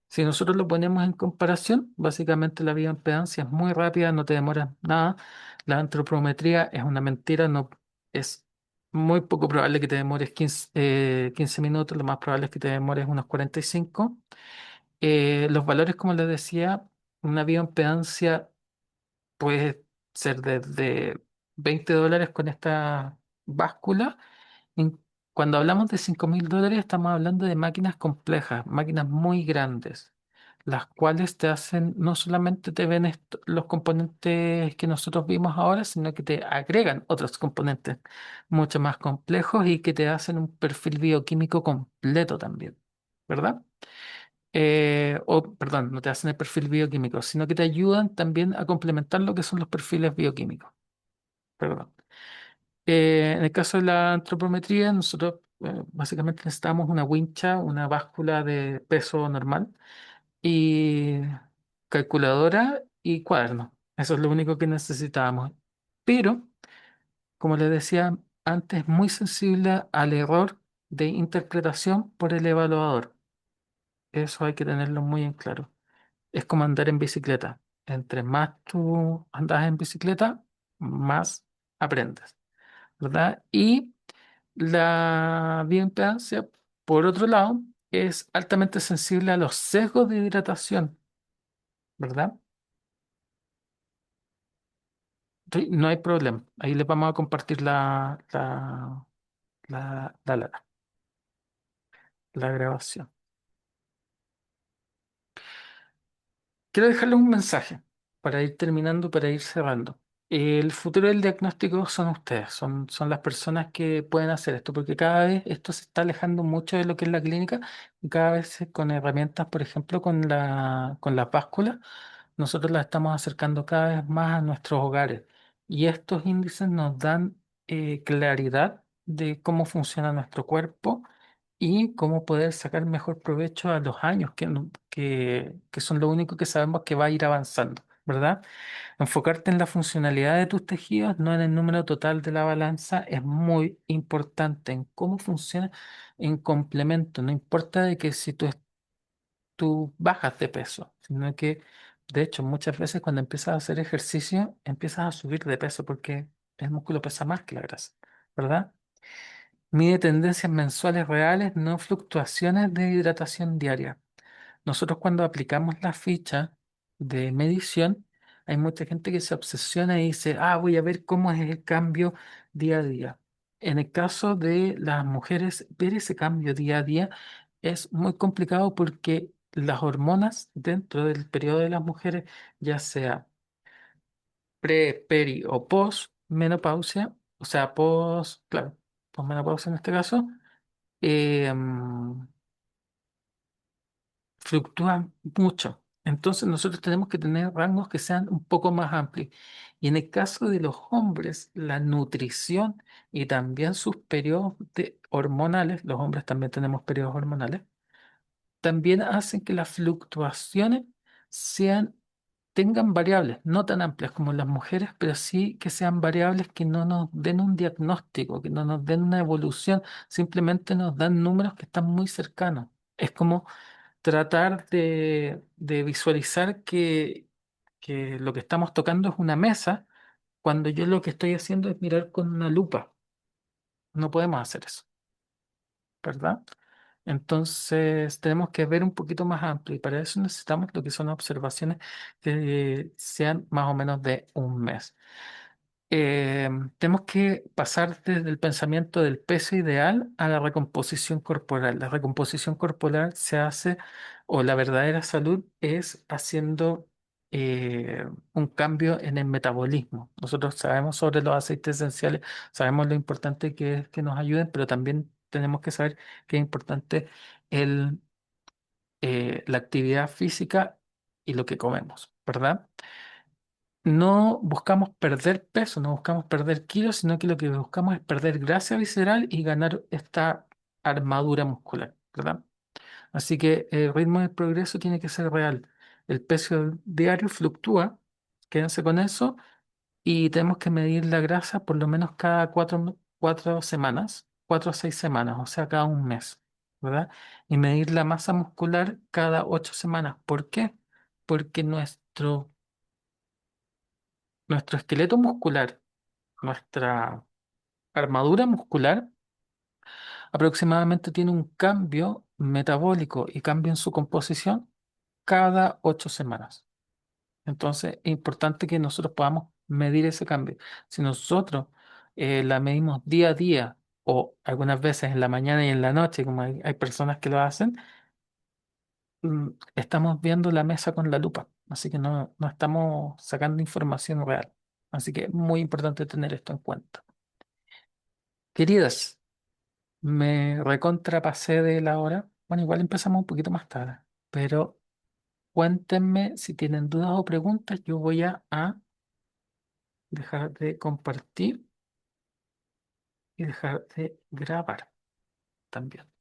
Si nosotros lo ponemos en comparación, básicamente la bioimpedancia es muy rápida, no te demoras nada. La antropometría es una mentira, no es muy poco probable que te demores 15 minutos, lo más probable es que te demores unos 45. Los valores, como les decía, una bioimpedancia puede ser desde $20 con esta báscula. En- Cuando hablamos de $5.000, estamos hablando de máquinas complejas, máquinas muy grandes, las cuales te hacen, no solamente te ven los componentes que nosotros vimos ahora, sino que te agregan otros componentes mucho más complejos y que te hacen un perfil bioquímico completo también, ¿verdad? Perdón, no te hacen el perfil bioquímico, sino que te ayudan también a complementar lo que son los perfiles bioquímicos. Perdón. En el caso de la antropometría, nosotros básicamente necesitamos una wincha, una báscula de peso normal y calculadora y cuaderno. Eso es lo único que necesitábamos. Pero, como les decía antes, muy sensible al error de interpretación por el evaluador. Eso hay que tenerlo muy en claro. Es como andar en bicicleta. Entre más tú andas en bicicleta, más aprendes, ¿verdad? Y la bioimpedancia, por otro lado, es altamente sensible a los sesgos de hidratación, ¿verdad? Sí, no hay problema. Ahí les vamos a compartir la la grabación. Quiero dejarles un mensaje para ir terminando, para ir cerrando. El futuro del diagnóstico son ustedes, son las personas que pueden hacer esto, porque cada vez esto se está alejando mucho de lo que es la clínica y cada vez con herramientas, por ejemplo, con las básculas, nosotros las estamos acercando cada vez más a nuestros hogares y estos índices nos dan claridad de cómo funciona nuestro cuerpo y cómo poder sacar mejor provecho a los años que son lo único que sabemos que va a ir avanzando, ¿verdad? Enfocarte en la funcionalidad de tus tejidos, no en el número total de la balanza, es muy importante en cómo funciona en complemento. No importa de que si tú bajas de peso, sino que, de hecho, muchas veces cuando empiezas a hacer ejercicio, empiezas a subir de peso porque el músculo pesa más que la grasa, ¿verdad? Mide tendencias mensuales reales, no fluctuaciones de hidratación diaria. Nosotros cuando aplicamos la ficha de medición, hay mucha gente que se obsesiona y dice, voy a ver cómo es el cambio día a día. en el caso de las mujeres, ver ese cambio día a día es muy complicado porque las hormonas dentro del periodo de las mujeres, ya sea pre, peri o post menopausia, o sea, post, claro, post menopausia en este caso, eh, mm, fluctúan mucho. Entonces nosotros tenemos que tener rangos que sean un poco más amplios. Y en el caso de los hombres, la nutrición y también sus periodos hormonales, los hombres también tenemos periodos hormonales, también hacen que las fluctuaciones sean, tengan variables, no tan amplias como las mujeres, pero sí que sean variables que no nos den un diagnóstico, que no nos den una evolución, simplemente nos dan números que están muy cercanos. Es como tratar de visualizar que lo que estamos tocando es una mesa, cuando yo lo que estoy haciendo es mirar con una lupa. No podemos hacer eso, ¿verdad? Entonces tenemos que ver un poquito más amplio y para eso necesitamos lo que son observaciones que sean más o menos de un mes. Tenemos que pasar desde el pensamiento del peso ideal a la recomposición corporal. La recomposición corporal se hace, o la verdadera salud es haciendo un cambio en el metabolismo. Nosotros sabemos sobre los aceites esenciales, sabemos lo importante que es que nos ayuden, pero también tenemos que saber que es importante el, la actividad física y lo que comemos, ¿verdad? No buscamos perder peso, no buscamos perder kilos, sino que lo que buscamos es perder grasa visceral y ganar esta armadura muscular, ¿verdad? Así que el ritmo de progreso tiene que ser real. El peso diario fluctúa, quédense con eso, y tenemos que medir la grasa por lo menos cada 4 semanas, 4 a 6 semanas, o sea, cada un mes, ¿verdad? Y medir la masa muscular cada 8 semanas. ¿Por qué? Porque nuestro esqueleto muscular, nuestra armadura muscular, aproximadamente tiene un cambio metabólico y cambio en su composición cada 8 semanas. Entonces, es importante que nosotros podamos medir ese cambio. Si nosotros la medimos día a día o algunas veces en la mañana y en la noche, como hay personas que lo hacen, estamos viendo la mesa con la lupa. Así que no estamos sacando información real. Así que es muy importante tener esto en cuenta. Queridas, me recontrapasé de la hora. Bueno, igual empezamos un poquito más tarde, pero cuéntenme si tienen dudas o preguntas. Yo voy a dejar de compartir y dejar de grabar también.